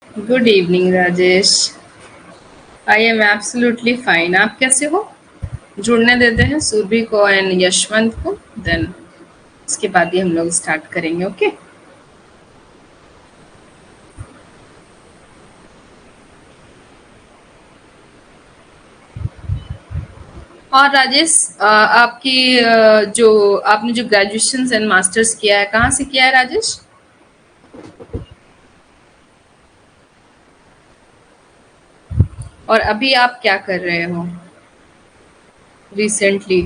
Good evening Rajesh. I am absolutely fine. आप कैसे हो? जुड़ने देते हैं सुरभि को एंड यशवंत को, देन उसके बाद ही हम लोग स्टार्ट करेंगे। ओके। और राजेश, आपकी जो आपने जो ग्रेजुएशन एंड मास्टर्स किया है, कहाँ से किया है राजेश? और अभी आप क्या कर रहे हो रिसेंटली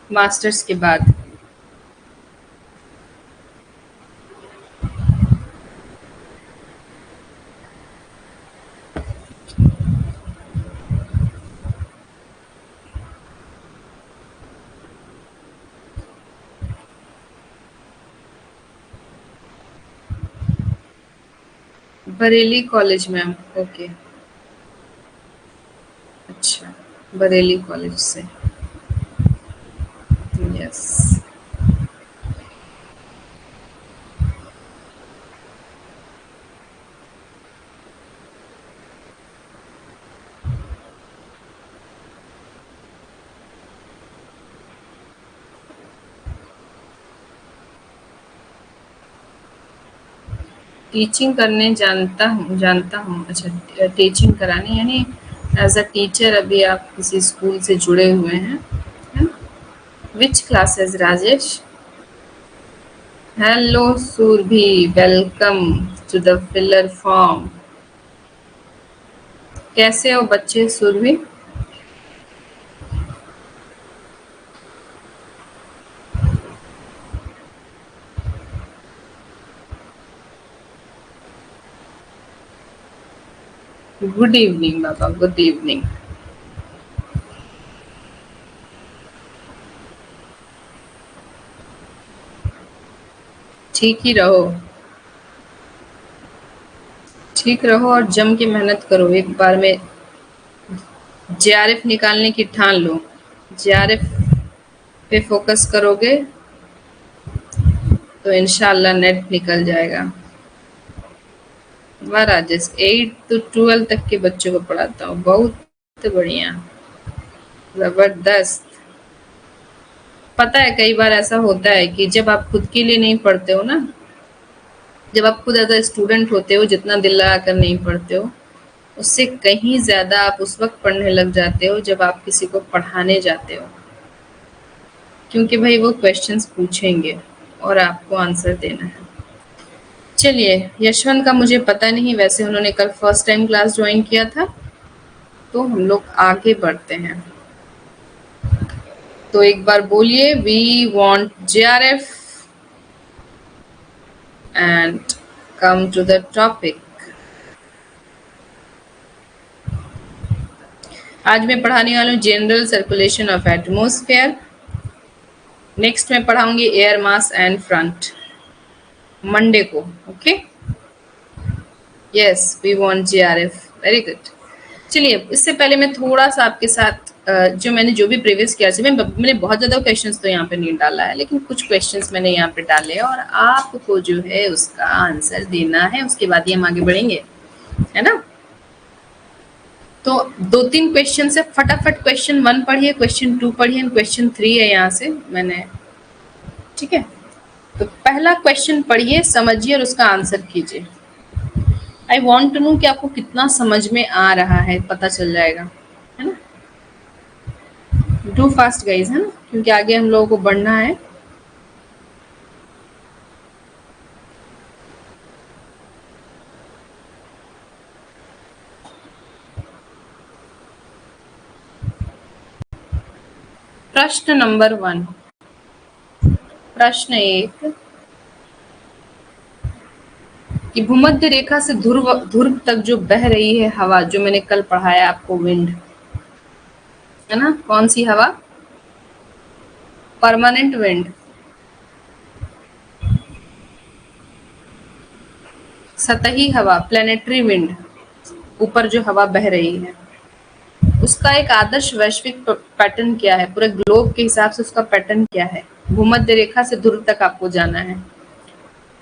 मास्टर्स के बाद? बरेली कॉलेज में? ओके। अच्छा, बरेली कॉलेज से। यस। टीचिंग करने जानता हूँ। अच्छा, टीचिंग कराने यानी एज अ टीचर अभी आप किसी स्कूल से जुड़े हुए हैं, है ना? Which classes Rajesh? Hello Surabhi, welcome to the filler form. कैसे हो बच्चे सुरभि? गुड इवनिंग बाबा, गुड इवनिंग। ठीक ही रहो, ठीक रहो और जम के मेहनत करो। एक बार में जेआरएफ निकालने की ठान लो। जेआरएफ पे फोकस करोगे तो इंशाल्लाह नेट निकल जाएगा। वाह राजेश, 8 to 12 तक के बच्चों को पढ़ाता हूँ, बहुत बढ़िया, जबरदस्त। पता है कई बार ऐसा होता है कि जब आप खुद के लिए नहीं पढ़ते हो ना, जब आप खुद एज अ स्टूडेंट होते हो, जितना दिल लगा कर नहीं पढ़ते हो, उससे कहीं ज्यादा आप उस वक्त पढ़ने लग जाते हो जब आप किसी को पढ़ाने जाते हो, क्योंकि भाई वो क्वेश्चंस पूछेंगे और आपको आंसर देना है। चलिए, यशवंत का मुझे पता नहीं, वैसे उन्होंने कल फर्स्ट टाइम क्लास ज्वाइन किया था, तो हम लोग आगे बढ़ते हैं। तो एक बार बोलिए, we want JRF and come to the topic. आज मैं पढ़ाने वाली हूँ general circulation of atmosphere. Next मैं पढ़ाऊंगी air mass and front, Monday को। Okay. Yes, we want JRF. Very good. चलिए, इससे पहले मैं थोड़ा सा आपके साथ जो मैंने जो भी प्रीवियस किया है, मैंने बहुत ज़्यादा क्वेश्चंस तो यहाँ पे नहीं डाला है, लेकिन कुछ क्वेश्चंस मैंने यहाँ पे डाले हैं और आपको जो है उसका आंसर देना है, उसके बाद ही हम आगे बढ़ेंगे, है ना? तो 2-3 क्वेश्चन से फटाफट क्वेश्चन 1 पढ़िए, क्वेश्चन 2 पढ़िए, क्वेश्चन 3 है यहाँ से मैंने, ठीक है? तो पहला क्वेश्चन पढ़िए, समझिए और उसका आंसर कीजिए। आई वॉन्ट टू नो कि आपको कितना समझ में आ रहा है, पता चल जाएगा, है ना? डू फास्ट गाइज, है ना, क्योंकि आगे हम लोगों को बढ़ना है। प्रश्न नंबर 1। प्रश्न 1 कि भूमध्य रेखा से ध्रुव ध्रुव तक जो बह रही है हवा, जो मैंने कल पढ़ाया आपको, विंड, है ना? कौन सी हवा? परमानेंट विंड, सतही हवा, प्लेनेटरी विंड, ऊपर जो हवा बह रही है, उसका एक आदर्श वैश्विक पैटर्न क्या है? पूरे ग्लोब के हिसाब से उसका पैटर्न क्या है? भूमध्य रेखा से ध्रुव तक आपको जाना है,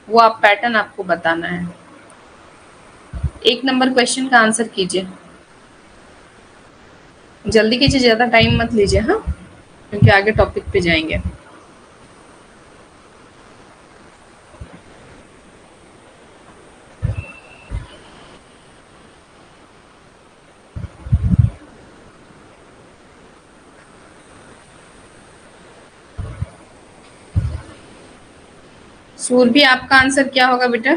वो आप पैटर्न आपको बताना है। 1 नंबर क्वेश्चन का आंसर कीजिए, जल्दी कीजिए, ज्यादा टाइम मत लीजिए, हाँ, क्योंकि आगे टॉपिक पे जाएंगे। सूरभि, आपका आंसर क्या होगा बेटा?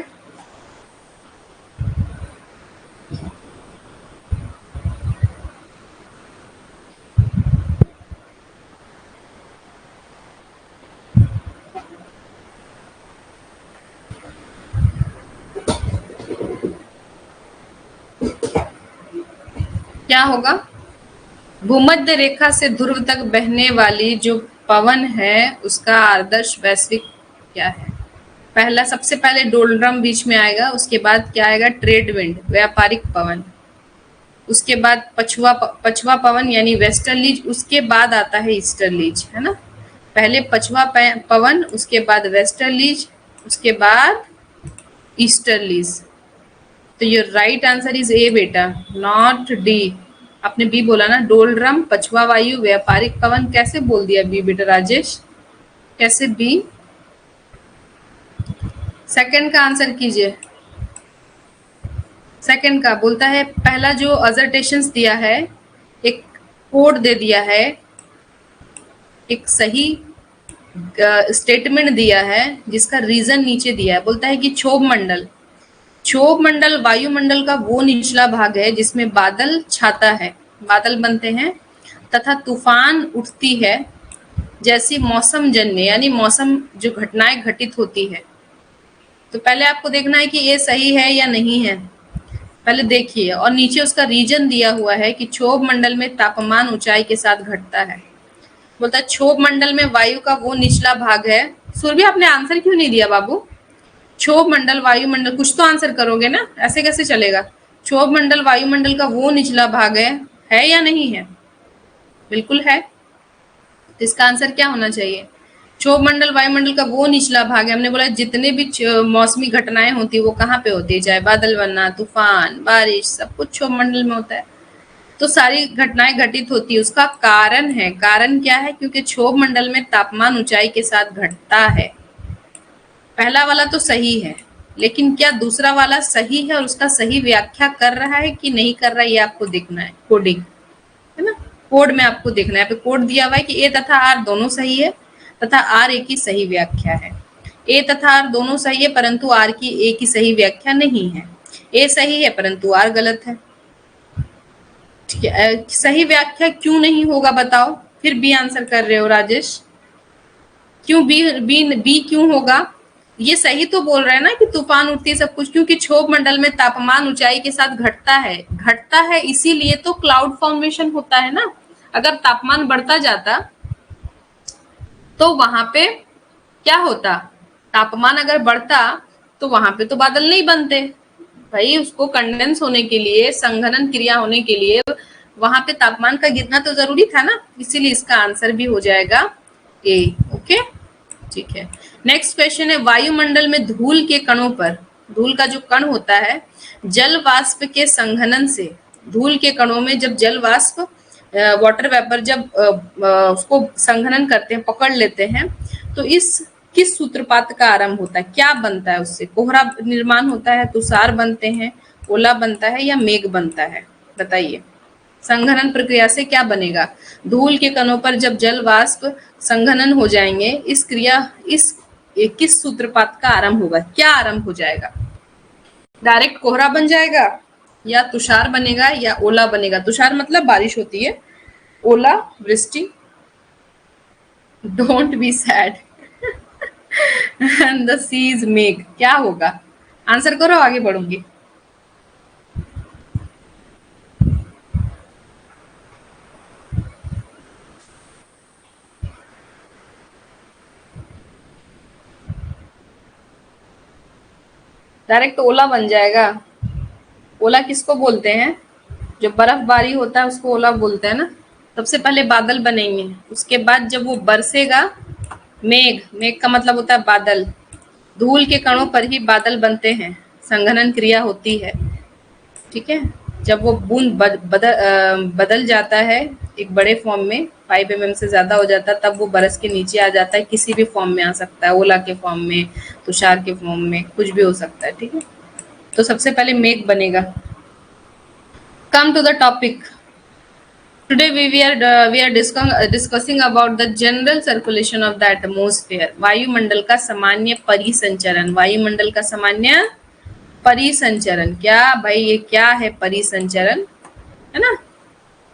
क्या होगा? भूमध्य रेखा से ध्रुव तक बहने वाली जो पवन है उसका आदर्श वैश्विक क्या है? पहला, सबसे पहले डोलड्रम बीच में आएगा, उसके बाद क्या आएगा? ट्रेड विंड, व्यापारिक पवन, उसके बाद पछुआ पवन यानी वेस्टर्लीज, उसके बाद आता है ईस्टर्लीज, है ना। पहले पछुआ पवन, उसके बाद वेस्टर्लीज, उसके बाद ईस्टर्लीज। तो your right answer is a बेटा, नॉट डी। आपने बी बोला ना, डोलड्रम, पछुआ वायु, व्यापारिक पवन, कैसे बोल दिया बी बेटा राजेश? कैसे बी? सेकंड का आंसर कीजिए। सेकंड का बोलता है, पहला जो अजर्टेशंस दिया है, एक कोड दे दिया है, एक सही स्टेटमेंट दिया है जिसका रीजन नीचे दिया है। बोलता है कि क्षोभ मंडल वायुमंडल का वो निचला भाग है जिसमें बादल छाता है, बादल बनते हैं तथा तूफान उठती है जैसी मौसम जन्य यानी मौसम जो घटनाएं घटित होती है। तो पहले आपको देखना है कि ये सही है या नहीं है, पहले देखिए। और नीचे उसका रीजन दिया हुआ है कि क्षोभ मंडल में तापमान ऊंचाई के साथ घटता है। बोलता है क्षोभ मंडल में वायु का वो निचला भाग है। सूर्य, आपने आंसर क्यों नहीं दिया बाबू? क्षोभ मंडल वायुमंडल, कुछ तो आंसर करोगे ना, ऐसे कैसे चलेगा? क्षोभ मंडल वायुमंडल का वो निचला भाग है या नहीं है? बिल्कुल है। तो इसका आंसर क्या होना चाहिए? क्षोभ मंडल वायुमंडल का वो निचला भाग है। हमने बोला जितने भी मौसमी घटनाएं होती है वो कहाँ पे होती है, चाहे बादल बनना, तूफान, बारिश, सब कुछ क्षोभ मंडल में होता है। तो सारी घटनाएं घटित होती है, उसका कारण है। कारण क्या है? क्योंकि क्षोभ मंडल में तापमान ऊंचाई के साथ घटता है। पहला वाला तो सही है, लेकिन क्या दूसरा वाला सही है और उसका सही व्याख्या कर रहा है कि नहीं कर रहा है, ये आपको देखना है। कोडिंग है ना, कोड में आपको देखना है। पे कोड दिया हुआ है कि ए तथा आर दोनों सही है तथा आर ए की सही व्याख्या है। ए तथा आर दोनों सही है परंतु आर की ए की सही व्याख्या नहीं है। ए सही है परंतु आर गलत है। ठीक है, सही व्याख्या क्यों नहीं होगा बताओ? फिर बी आंसर कर रहे हो राजेश, क्यों बी? बी क्यों होगा? ये सही तो बोल रहे हैं ना कि तूफान उठती है सब कुछ, क्योंकि क्षोभ मंडल में तापमान ऊंचाई के साथ घटता है इसीलिए तो क्लाउड फॉर्मेशन होता है ना। अगर तापमान बढ़ता जाता तो वहां पे क्या होता? तापमान अगर बढ़ता तो वहां पे तो बादल नहीं बनते भाई। उसको कंडेंस होने के लिए, संघनन क्रिया होने के लिए वहां पे तापमान का गिरना तो जरूरी था ना, इसीलिए इसका आंसर भी हो जाएगा ए। ओके, ठीक है। नेक्स्ट क्वेश्चन है, वायुमंडल में धूल के कणों पर, धूल का जो कण होता है, जल वाष्प के संघनन से, धूल के कणों में जब जल वाष्प वाटर वेपर जब उसको संघनन करते हैं, पकड़ लेते हैं, तो किस सूत्रपात का आरंभ होता है? क्या बनता है उससे? कोहरा निर्माण होता है, तुषार बनते हैं, ओला बनता है या मेघ बनता है? बताइए, संघनन प्रक्रिया से क्या बनेगा? धूल के कणों पर जब जल वाष्प संघनन हो जाएंगे, इस किस सूत्रपात का आरंभ होगा? क्या आरंभ हो जाएगा? डायरेक्ट कोहरा बन जाएगा या तुषार बनेगा या ओला बनेगा? तुषार मतलब बारिश होती है, ओला वृष्टि। Don't be sad and the sea is मेघ। क्या होगा? आंसर करो, आगे बढ़ूंगी। डायरेक्ट ओला बन जाएगा। ओला किसको बोलते हैं? जो बर्फबारी होता है उसको ओला बोलते हैं ना। सबसे पहले बादल बनेंगे, उसके बाद जब वो बरसेगा, मेघ का मतलब होता है बादल। धूल के कणों पर ही बादल बनते हैं, संघनन क्रिया होती है। ठीक है। जब वो बूंद बदल जाता है एक बड़े फॉर्म में, 5 mm से ज़्यादा हो जाता है, तब वो बरस के नीचे आ जाता है। किसी भी फॉर्म में आ सकता है, ओला के फॉर्म में, तुषार के फॉर्म में, कुछ भी हो सकता है। ठीक है, तो सबसे पहले मेघ बनेगा। Come to the topic. Today we are discussing about the general circulation of the atmosphere. वायुमंडल का सामान्य परिसंचरण। वायुमंडल का सामान्य परिसंचरण। क्या भाई, ये क्या है परिसंचरण, है ना।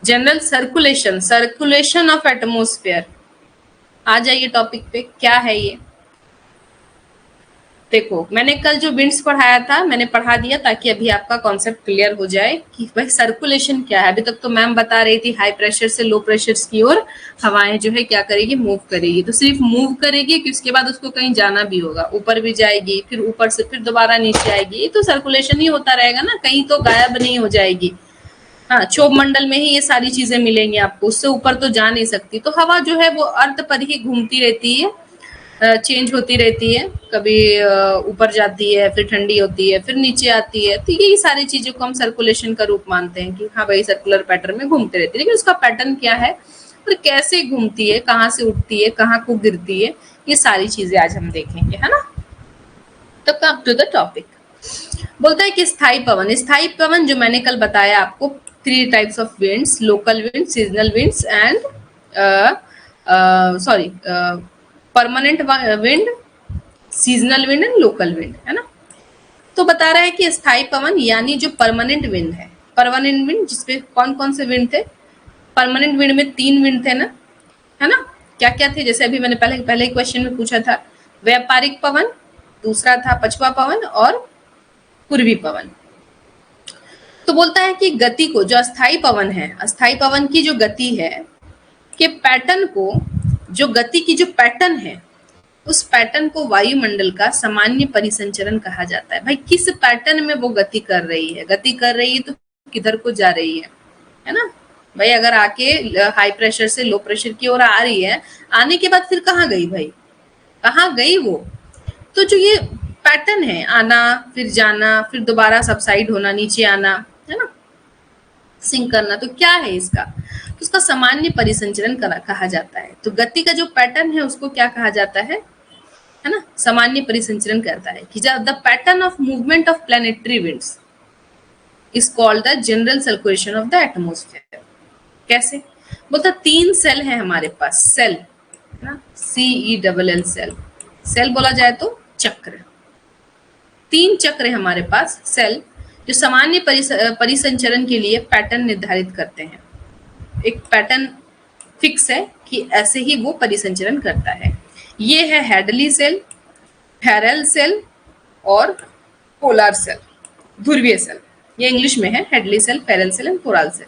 General circulation, circulation of atmosphere. आ जाइए टॉपिक पे, क्या है ये। देखो, मैंने कल जो विंड्स पढ़ाया था मैंने पढ़ा दिया ताकि अभी आपका कॉन्सेप्ट क्लियर हो जाए कि भाई सर्कुलेशन क्या है। अभी तक तो मैम बता रही थी हाई प्रेशर से लो प्रेशर की ओर हवाएं जो है क्या करेगी, मूव करेगी। तो सिर्फ मूव करेगी कि उसके बाद उसको कहीं जाना भी होगा, ऊपर भी जाएगी, फिर ऊपर से फिर दोबारा नीचे आएगी। ये तो सर्कुलेशन ही होता रहेगा ना, कहीं तो गायब नहीं हो जाएगी। हाँ, क्षोभ मंडल में ही ये सारी चीजें मिलेंगी आपको, उससे ऊपर तो जा नहीं सकती। तो हवा जो है वो अर्थ पर ही घूमती रहती है, चेंज होती रहती है। कभी ऊपर जाती है, फिर ठंडी होती है, फिर नीचे आती है। तो यही सारी चीजों को हम सर्कुलेशन का रूप मानते हैं कि हाँ भाई सर्कुलर पैटर्न में घूमती रहती है। लेकिन उसका पैटर्न क्या है और कैसे घूमती है, कहाँ से उठती है, कहाँ को गिरती है, ये सारी चीजें आज हम देखेंगे, है ना। तो कम टू द टॉपिक। बोलता है कि स्थायी पवन। स्थायी पवन जो मैंने कल बताया आपको, 3 types of winds, local wind, seasonal winds and permanent wind, seasonal wind and local wind, है ना। तो बता रहा है कि स्थायी पवन यानी जो परमानेंट विंड है। परमानेंट विंड जिसपे कौन कौन से विंड थे, परमानेंट विंड में 3 विंड थे ना, है ना। क्या क्या थे, जैसे अभी मैंने पहले क्वेश्चन में पूछा था, व्यापारिक पवन, दूसरा था पछुआ पवन और पूर्वी पवन। तो बोलता है कि गति को, जो अस्थायी पवन है, अस्थायी पवन की जो गति है के पैटर्न को, जो गति की जो पैटर्न है उस पैटर्न को वायुमंडल का सामान्य परिसंचरण कहा जाता है। भाई किस पैटर्न में वो गति कर रही है, गति कर रही है तो किधर को जा रही है ना। भाई अगर आके हाई प्रेशर से लो प्रेशर की ओर आ रही है, आने के बाद फिर कहाँ गई भाई, कहाँ गई वो। तो जो ये पैटर्न है, आना फिर जाना फिर दोबारा सबसाइड होना, नीचे आना, है ना, सिंक करना, तो क्या है इसका, तो उसका सामान्य परिसंचरण कहा जाता है। तो गति का जो पैटर्न है उसको क्या कहा जाता है ना, सामान्य परिसंचरण कहता है कि the pattern of movement of planetary winds is called the general circulation of the atmosphere. कैसे बोलता, 3 सेल है हमारे पास, सेल ना, CELL सेल। सेल बोला जाए तो चक्र, 3 चक्र है हमारे पास, सेल, जो सामान्य परिसंचरण के लिए पैटर्न निर्धारित करते हैं। एक पैटर्न फिक्स है कि ऐसे ही वो परिसंचरण करता है। ये है हेडली सेल, फेरेल सेल और पोलर सेल, ध्रुवीय सेल। ये इंग्लिश में है, Hadley cell, Ferrel cell and polar cell.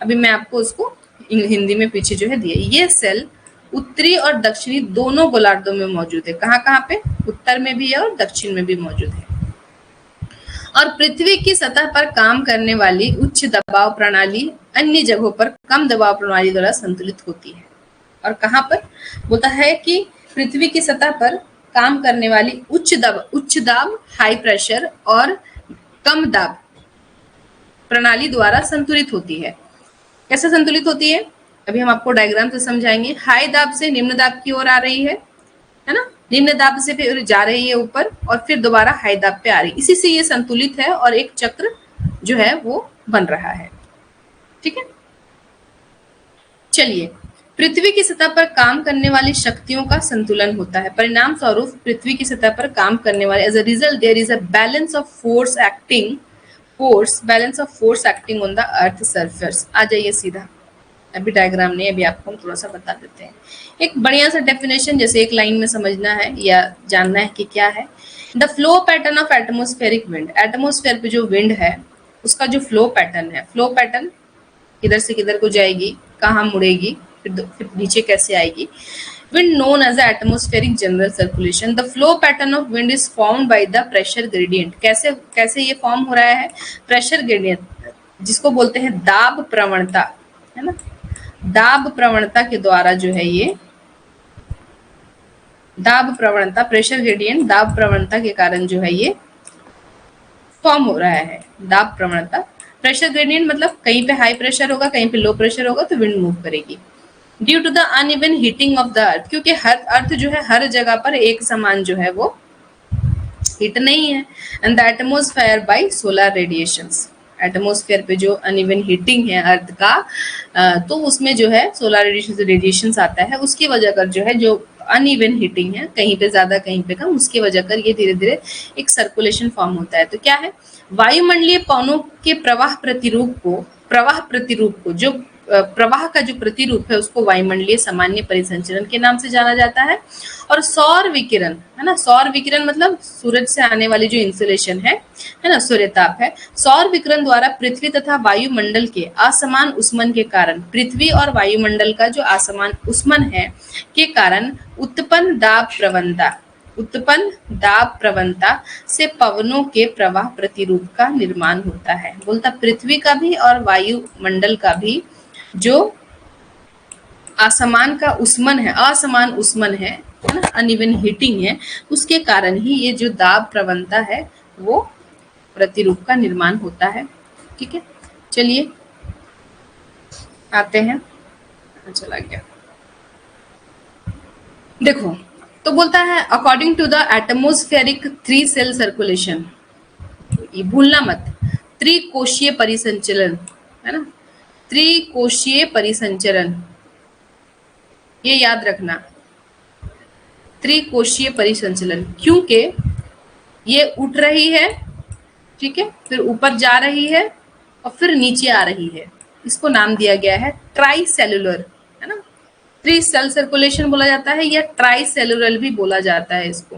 अभी मैं आपको उसको हिंदी में पीछे जो है दिया। ये सेल उत्तरी और दक्षिणी दोनों गोलार्धों में मौजूद है। कहाँ कहाँ पे, उत्तर में भी है और दक्षिण में भी मौजूद है। और पृथ्वी की सतह पर काम करने वाली उच्च दबाव प्रणाली अन्य जगहों पर कम दबाव प्रणाली द्वारा संतुलित होती है। और कहाँ पर बोलता है कि पृथ्वी की सतह पर काम करने वाली उच्च दाब हाई प्रेशर और कम दाब प्रणाली द्वारा संतुलित होती है। कैसे संतुलित होती है, अभी हम आपको डायग्राम से समझाएंगे। हाई दाब से निम्न दाब की ओर आ रही है ना, निम्न दाब से फिर जा रही है ऊपर और फिर दोबारा हाई दाब पे आ रही है। इसी से ये संतुलित है और एक चक्र जो है वो बन रहा है। ठीक है, चलिए, पृथ्वी की सतह पर काम करने वाली शक्तियों का संतुलन होता है। परिणाम स्वरूप पृथ्वी की सतह पर काम करने वाले, as a result there is a balance of force acting on the earth surface. आ जाइए सीधा, अभी डायग्राम नहीं, अभी आपको हम थोड़ा सा बता देते हैं। एक बढ़िया सा डेफिनेशन, जैसे एक लाइन में समझना है या जानना है कि क्या है। The flow pattern of atmospheric wind, atmosphere पे जो विंड है उसका जो फ्लो पैटर्न है, फ्लो पैटर्न किधर से किधर को जाएगी, कहाँ मुड़ेगी, फिर नीचे कैसे आएगी। Wind known as atmospheric general circulation. The flow pattern of wind is formed by the pressure gradient. कैसे कैसे ये फॉर्म हो रहा है, प्रेशर ग्रेडियंट जिसको बोलते हैं दाब प्रवणता, है ना। दाब प्रवणता के द्वारा जो है ये दाब प्रवणता, प्रेशर ग्रेडियंट दाब प्रवणता के कारण जो है ये फॉर्म हो रहा है, दाब प्रवणता। प्रेशर ग्रेडियंट मतलब कहीं पे हाई प्रेशर होगा, कहीं पे लो प्रेशर होगा तो विंड मूव करेगी। Due to the uneven heating of the earth, क्योंकि हर अर्थ जो है हर जगह पर एक समान जो है वो हीट नहीं है। And the atmosphere bye solar radiations, atmosphere पे जो अनइवन हीटिंग है अर्थ का, तो उसमें जो है सोलर रेडिएशंस आता है, उसकी वजह कर जो है जो अनइवन हीटिंग है, कहीं पे ज्यादा कहीं पे कम, उसकी वजह कर ये धीरे धीरे एक सर्कुलेशन फॉर्म होता है। तो क्या है, वायुमंडलीय कणों के प्रवाह प्रतिरूप को जो प्रवाह का जो प्रतिरूप है उसको वायुमंडलीय सामान्य परिसंचरण के नाम से जाना जाता है। और सौर विकिरण है ना, सौर विकिरण मतलब सूरज से आने वाली जो इंसुलेशन है ना, सूर्यताप है, सौर विकिरण द्वारा पृथ्वी तथा वायुमंडल के असमान उष्मन के कारण, पृथ्वी और वायुमंडल का जो असमान उष्मन है के कारण उत्पन्न दाब प्रवणता से पवनों के प्रवाह प्रतिरूप का निर्माण होता है। बोलता पृथ्वी का भी और वायुमंडल का भी जो असमान उष्मन है ना, अनइवन हीटिंग है, उसके कारण ही ये जो दाब प्रवणता है वो प्रतिरूप का निर्माण होता है। ठीक है, चलिए आते हैं, चला गया। देखो, तो बोलता है according to the atmospheric 3 cell circulation, ये भूलना मत, त्रिकोशीय परिसंचलन है ना, त्रिकोशीय परिसंचरण, ये याद रखना, त्रिकोशीय परिसंचलन, क्योंकि ये उठ रही है, ठीक है, फिर ऊपर जा रही है और फिर नीचे आ रही है, इसको नाम दिया गया है ट्राई सेलुलर, है ना, ट्री सेल सर्कुलेशन बोला जाता है या ट्राई सेलुलर भी बोला जाता है इसको,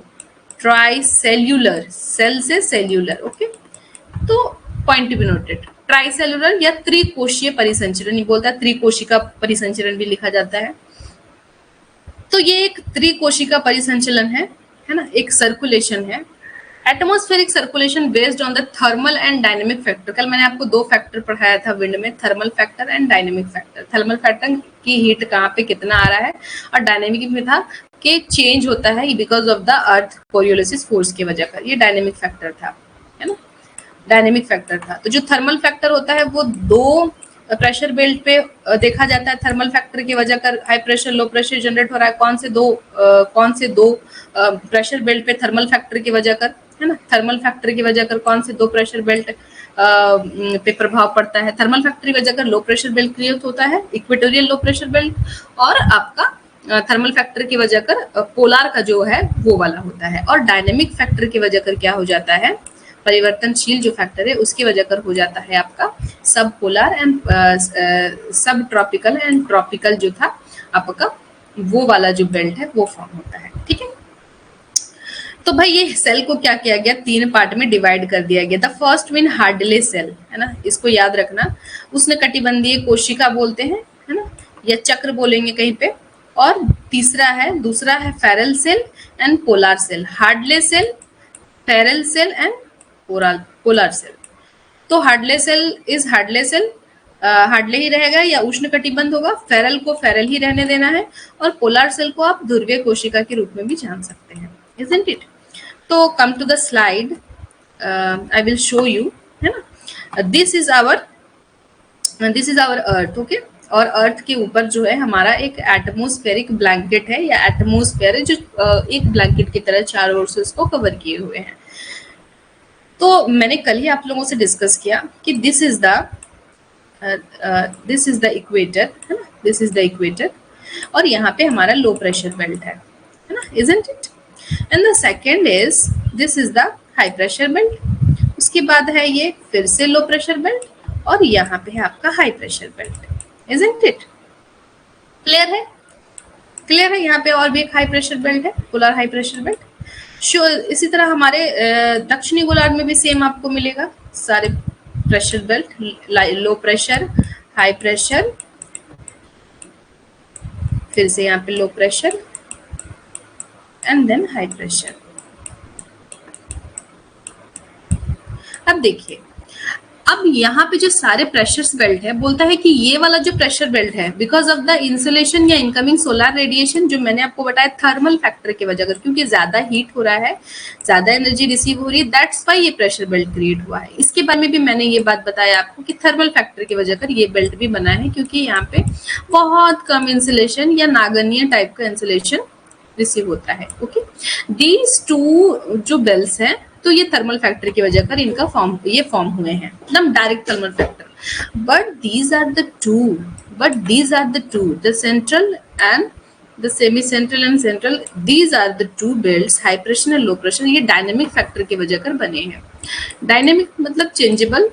ट्राई सेल्यूलर, सेल से सेल्यूलर। ओके, तो point to be noted, try cellular या त्रिकोशीय परिसंचरण, ये बोलता है त्रिकोशिका परिसंचरण भी लिखा जाता है। तो ये एक त्रिकोशिका परिसंचलन है ना, एक सर्कुलेशन है। Atmospheric circulation based on the thermal and dynamic factor, कल मैंने आपको 2 फैक्टर पढ़ाया था विंड में, thermal factor and dynamic factor. Thermal factor की हीट कहाँ पे कितना आ रहा है, और डायनेमिक में था कि चेंज होता है because of the earth कोरियोलिसिस force की वजह पर, ये डायनेमिक फैक्टर था, है ना, डायनेमिक फैक्टर था। तो जो थर्मल फैक्टर होता है वो 2 प्रेशर बेल्ट पे देखा जाता है। थर्मल फैक्टर की वजह कर high pressure low pressure generate हो रहा है, कौन से दो प्रेशर बेल्ट पे थर्मल फैक्टर की वजह कर, है ना, थर्मल फैक्टर की वजह कर कौन से 2 प्रेशर बेल्ट पे प्रभाव पड़ता है। थर्मल फैक्टर की वजह कर लो प्रेशर बेल्ट क्रिएट होता है, इक्वेटोरियल लो प्रेशर बेल्ट, और आपका थर्मल फैक्टर की वजह कर पोलार का जो है वो वाला होता है। और डायनेमिक फैक्टर की वजह कर क्या हो जाता है, परिवर्तनशील जो फैक्टर है उसकी वजह कर हो जाता है आपका सब पोलर एंड सब ट्रॉपिकल एंड ट्रॉपिकल जो था आपका वो वाला जो बेल्ट है वो फॉर्म होता है। ठीक है, तो भाई ये सेल को क्या किया गया, 3 पार्ट में डिवाइड कर दिया गया। The first mean Hadley cell, है ना, इसको याद रखना, उसने कटिबंधीय कोशिका बोलते हैं, है ना, या चक्र बोलेंगे कहीं पे। और दूसरा है Ferrel cell and polar cell, Hadley cell, Ferrel cell and polar cell. तो हार्डले सेल हार्डले ही रहेगा या उष्ण कटिबंध होगा, फेरल को फेरल ही रहने देना है, और पोलर सेल को आप ध्रुवीय कोशिका के रूप में भी जान सकते हैं, isn't it? तो come to the slide, I will show you, है ना, this is our earth. Okay, और अर्थ के ऊपर जो है हमारा एक एटमोस्फेरिक ब्लैंकेट है या एटमोस्फेयर है जो एक ब्लैंकेट की तरह चारों ओर से उसको कवर किए हुए हैं। तो मैंने कल ही आप लोगों से डिस्कस किया कि दिस इज द इक्वेटर, है ना, दिस इज द इक्वेटर, और यहाँ पे हमारा लो प्रेशर बेल्ट है ना, isn't it? And the second is this is the high pressure belt, उसके बाद है ये फिर से लो प्रेशर बेल्ट, और यहाँ पे है आपका high pressure belt, isn't it? Clear है, यहाँ पे और भी एक हाई प्रेशर बेल्ट है, पोलर हाई प्रेशर बेल्ट। इसी तरह हमारे दक्षिणी गोलार्ध में भी सेम आपको मिलेगा सारे pressure belt, low pressure, high pressure, फिर से यहाँ पे low pressure and then high pressure. अब देखिए अब यहाँ पे जो सारे प्रेशर्स बेल्ट है, बोलता है कि ये वाला जो प्रेशर बेल्ट है बिकॉज ऑफ द इंसुलेशन या इनकमिंग सोलर रेडिएशन, जो मैंने आपको बताया थर्मल फैक्टर की वजह कर, क्योंकि ज्यादा हीट हो रहा है, ज्यादा एनर्जी रिसीव हो रही है, दैट्स वाई ये प्रेशर बेल्ट क्रिएट हुआ है। इसके बारे में भी मैंने ये बात बताया आपको कि थर्मल फैक्टर की वजह कर ये बेल्ट भी बना है, क्योंकि यहाँ पे बहुत कम इंसुलेशन या नागनीय टाइप का इंसुलेशन रिसीव होता है। ओके, दीज टू जो बेल्स हैं, तो ये थर्मल फैक्टर की वजह कर इनका फॉर्म हुए हैं, एकदम direct thermal factor. But these are the two the central and the semi central and central, these are the two belts, high pressure and low pressure, ये डायनेमिक फैक्टर की वजह कर बने हैं। डायनेमिक मतलब चेंजेबल,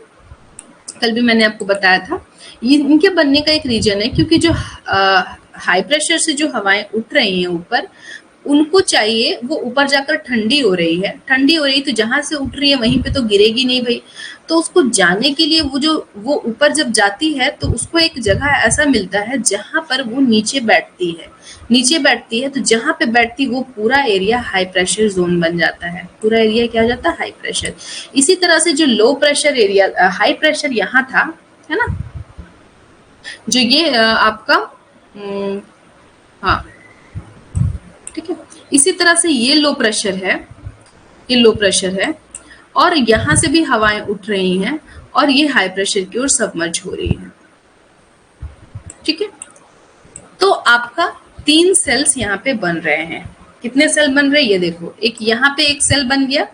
कल भी मैंने आपको बताया था। ये इनके बनने का एक रीजन है क्योंकि जो हाई प्रेशर से जो हवाएं उठ रही हैं ऊपर, उनको चाहिए वो ऊपर जाकर ठंडी हो रही है, तो जहां से उठ रही है वहीं पे तो गिरेगी नहीं भाई, तो उसको जाने के लिए वो ऊपर जब जाती है तो उसको एक जगह ऐसा मिलता है जहां पर वो नीचे बैठती है, तो जहां पे बैठती वो पूरा एरिया हाई प्रेशर जोन बन जाता है, पूरा एरिया क्या हो जाता है, हाई प्रेशर। इसी तरह से जो low pressure area, high pressure यहाँ था, है ना, जो ये आपका हाँ ठीक है, इसी तरह से ये लो प्रेशर है और यहाँ से भी हवाएं उठ रही हैं और ये हाई प्रेशर की ओर सबमर्ज हो रही है। ठीक है, तो आपका 3 सेल्स यहाँ पे बन रहे हैं। कितने सेल बन रहे हैं ये देखो, एक यहाँ पे एक सेल बन गया,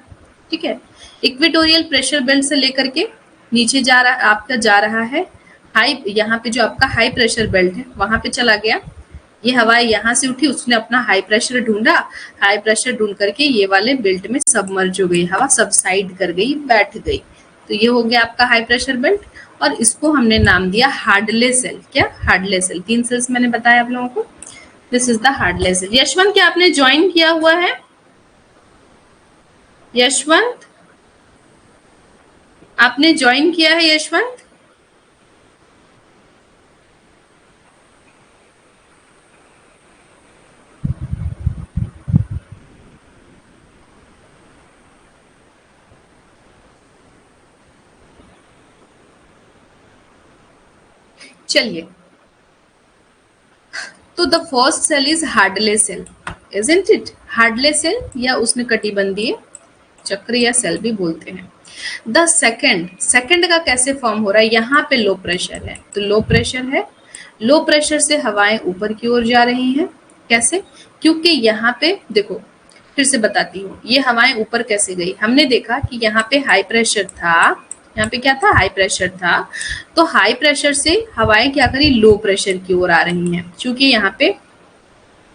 ठीक है, इक्वेटोरियल प्रेशर बेल्ट से लेकर के नीचे जा रहा है हाई, यहाँ पे जो आपका हाई प्रेशर बेल्ट है वहां पे चला गया, ये हवा यहाँ से उठी, उसने अपना हाई प्रेशर ढूंढ करके ये वाले बेल्ट में सबमर्ज हो गई, हवा सबसाइड कर गई, बैठ गई, तो ये हो गया आपका हाई प्रेशर बेल्ट। और इसको हमने नाम दिया हार्डले सेल। क्या, हार्डले सेल। 3 सेल्स मैंने बताया आप लोगों को, this is the Hadley cell. Yashwant, क्या आपने ज्वाइन किया हुआ है? यशवंत, आपने ज्वाइन किया है यशवंत? चलिए, तो the first cell is Hadley cell, isn't it? Hadley cell या उसने कटिबंधीय चक्र या सेल भी बोलते हैं। द सेकंड का कैसे फॉर्म हो रहा है? यहाँ पे लो प्रेशर है, तो लो प्रेशर से हवाएं ऊपर की ओर जा रही हैं। कैसे? क्योंकि यहाँ पे देखो, फिर से बताती हूँ, ये हवाएं ऊपर कैसे गई। हमने देखा कि यहाँ पे हाई प्रेशर था, यहाँ पे क्या था, हाई प्रेशर था, तो हाई प्रेशर से हवाएं क्या करी, लो प्रेशर की ओर आ रही हैं, क्योंकि यहाँ पे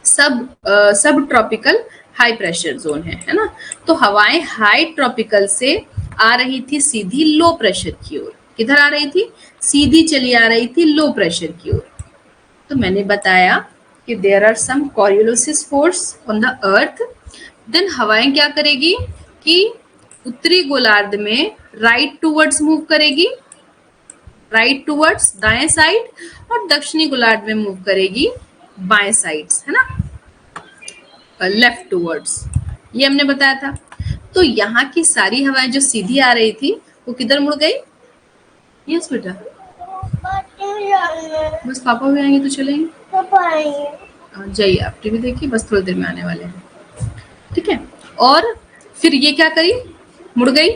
सब ट्रॉपिकल हाई प्रेशर जोन है ना, तो हवाएं हाई ट्रॉपिकल से आ रही थी सीधी लो प्रेशर की ओर। किधर आ रही थी? सीधी चली आ रही थी लो प्रेशर की ओर। तो मैंने बताया कि there are some Coriolis force on the earth, then हवाएं क्या करेगी कि उत्तरी गोलार्ध में राइट टूवर्ड्स मूव करेगी, राइट टूवर्ड्स दाएं साइड, और दक्षिणी गोलार्ध में मूव करेगी बाएं साइड्स, है ना, लेफ्ट टूवर्ड्स, ये हमने बताया था। तो यहाँ की सारी हवाएं जो सीधी आ रही थी वो किधर मुड़ गई? यस बेटा, बस पापा भी आएंगे तो चलेंगे, जाइए आप टीवी देखिए, बस थोड़ी देर में आने वाले हैं, ठीक है। और फिर ये क्या करी, मुड़ गई।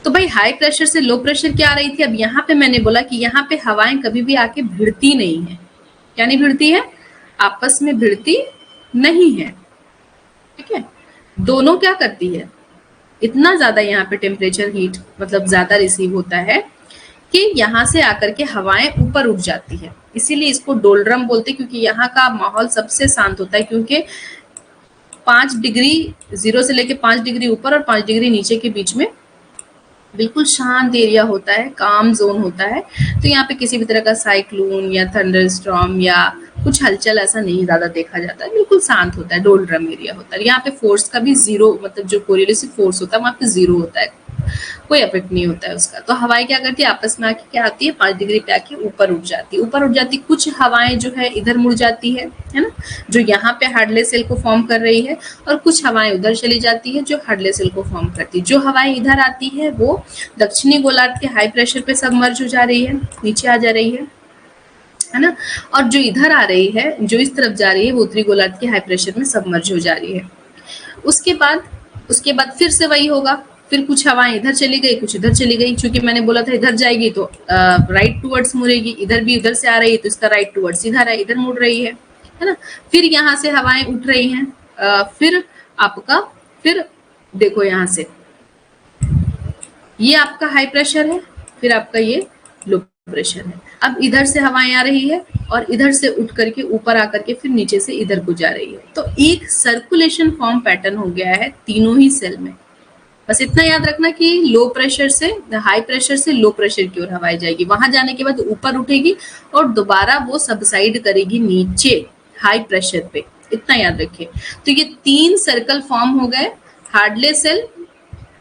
तो भाई हाई प्रेशर से लो प्रेशर क्या आ रही थी। अब यहाँ पे मैंने बोला कि यहाँ पे हवाएं कभी भी आके भिड़ती नहीं है। क्या नहीं भिड़ती है? आपस में भिड़ती नहीं है, ठीक है। दोनों क्या करती है, इतना ज्यादा यहाँ पे टेम्परेचर हीट मतलब ज्यादा रिसीव होता है कि यहाँ से आकर के हवाएं ऊपर उठ जाती है, इसीलिए इसको डोलड्रम बोलते हैं, क्योंकि यहाँ का माहौल सबसे शांत होता है, क्योंकि 5 डिग्री 0 से लेके 5 डिग्री ऊपर और 5 डिग्री नीचे के बीच में बिल्कुल शांत एरिया होता है, काम जोन होता है। तो यहाँ पे किसी भी तरह का साइक्लोन या थंडर स्टॉर्म या कुछ हलचल ऐसा नहीं ज्यादा देखा जाता है, बिल्कुल शांत होता है, डोलड्रम एरिया होता है। यहाँ पे फोर्स का भी जीरो, मतलब जो कोरियोलिसिस फोर्स होता है वहाँ पे जीरो होता है, कोई इफेक्ट नहीं होता है उसका। तो हवाएं क्या करती है, आपस में आके क्या आती है, 5 डिग्री पे आके ऊपर उठ जाती है। ऊपर उठ जाती, कुछ हवाएं जो है इधर मुड़ जाती है ना, जो यहाँ पे हार्डले सेल को फॉर्म कर रही है, और कुछ हवाएं उधर चली जाती है जो हार्डले सेल को फॉर्म करती है। जो हवाएं इधर आती है वो दक्षिणी गोलार्ध के हाई प्रेशर पे सबमर्ज हो जा रही है, नीचे आ जा रही है ना, और जो इधर आ रही है, जो इस तरफ जा रही है, वो उत्तरी गोलार्ध के हाई प्रेशर में सबमर्ज हो जा रही है। उसके बाद फिर से वही होगा, फिर कुछ हवाएं इधर चली गई, कुछ इधर चली गई। क्योंकि मैंने बोला था इधर जाएगी तो राइट टूवर्ड्स मुड़ेगी, इधर भी उधर से आ रही है तो इसका राइट टूवर्ड्स इधर है, इधर मुड़ रही है ना। फिर यहाँ से हवाएं उठ रही हैं, फिर देखो यहाँ से ये आपका हाई प्रेशर है, फिर आपका ये लो प्रेशर है। अब इधर से हवाएं आ रही है और इधर से उठ करके ऊपर आकर के फिर नीचे से इधर को जा रही है। तो एक सर्कुलेशन फॉर्म पैटर्न हो गया है तीनों ही सेल में। बस इतना याद रखना कि लो प्रेशर से हाई प्रेशर से लो प्रेशर की ओर हवाएं जाएगी, वहां जाने के बाद ऊपर उठेगी और दोबारा वो सबसाइड करेगी नीचे हाई प्रेशर पे। इतना याद रखिए। तो ये 3 सर्कल फॉर्म हो गए, Hadley cell,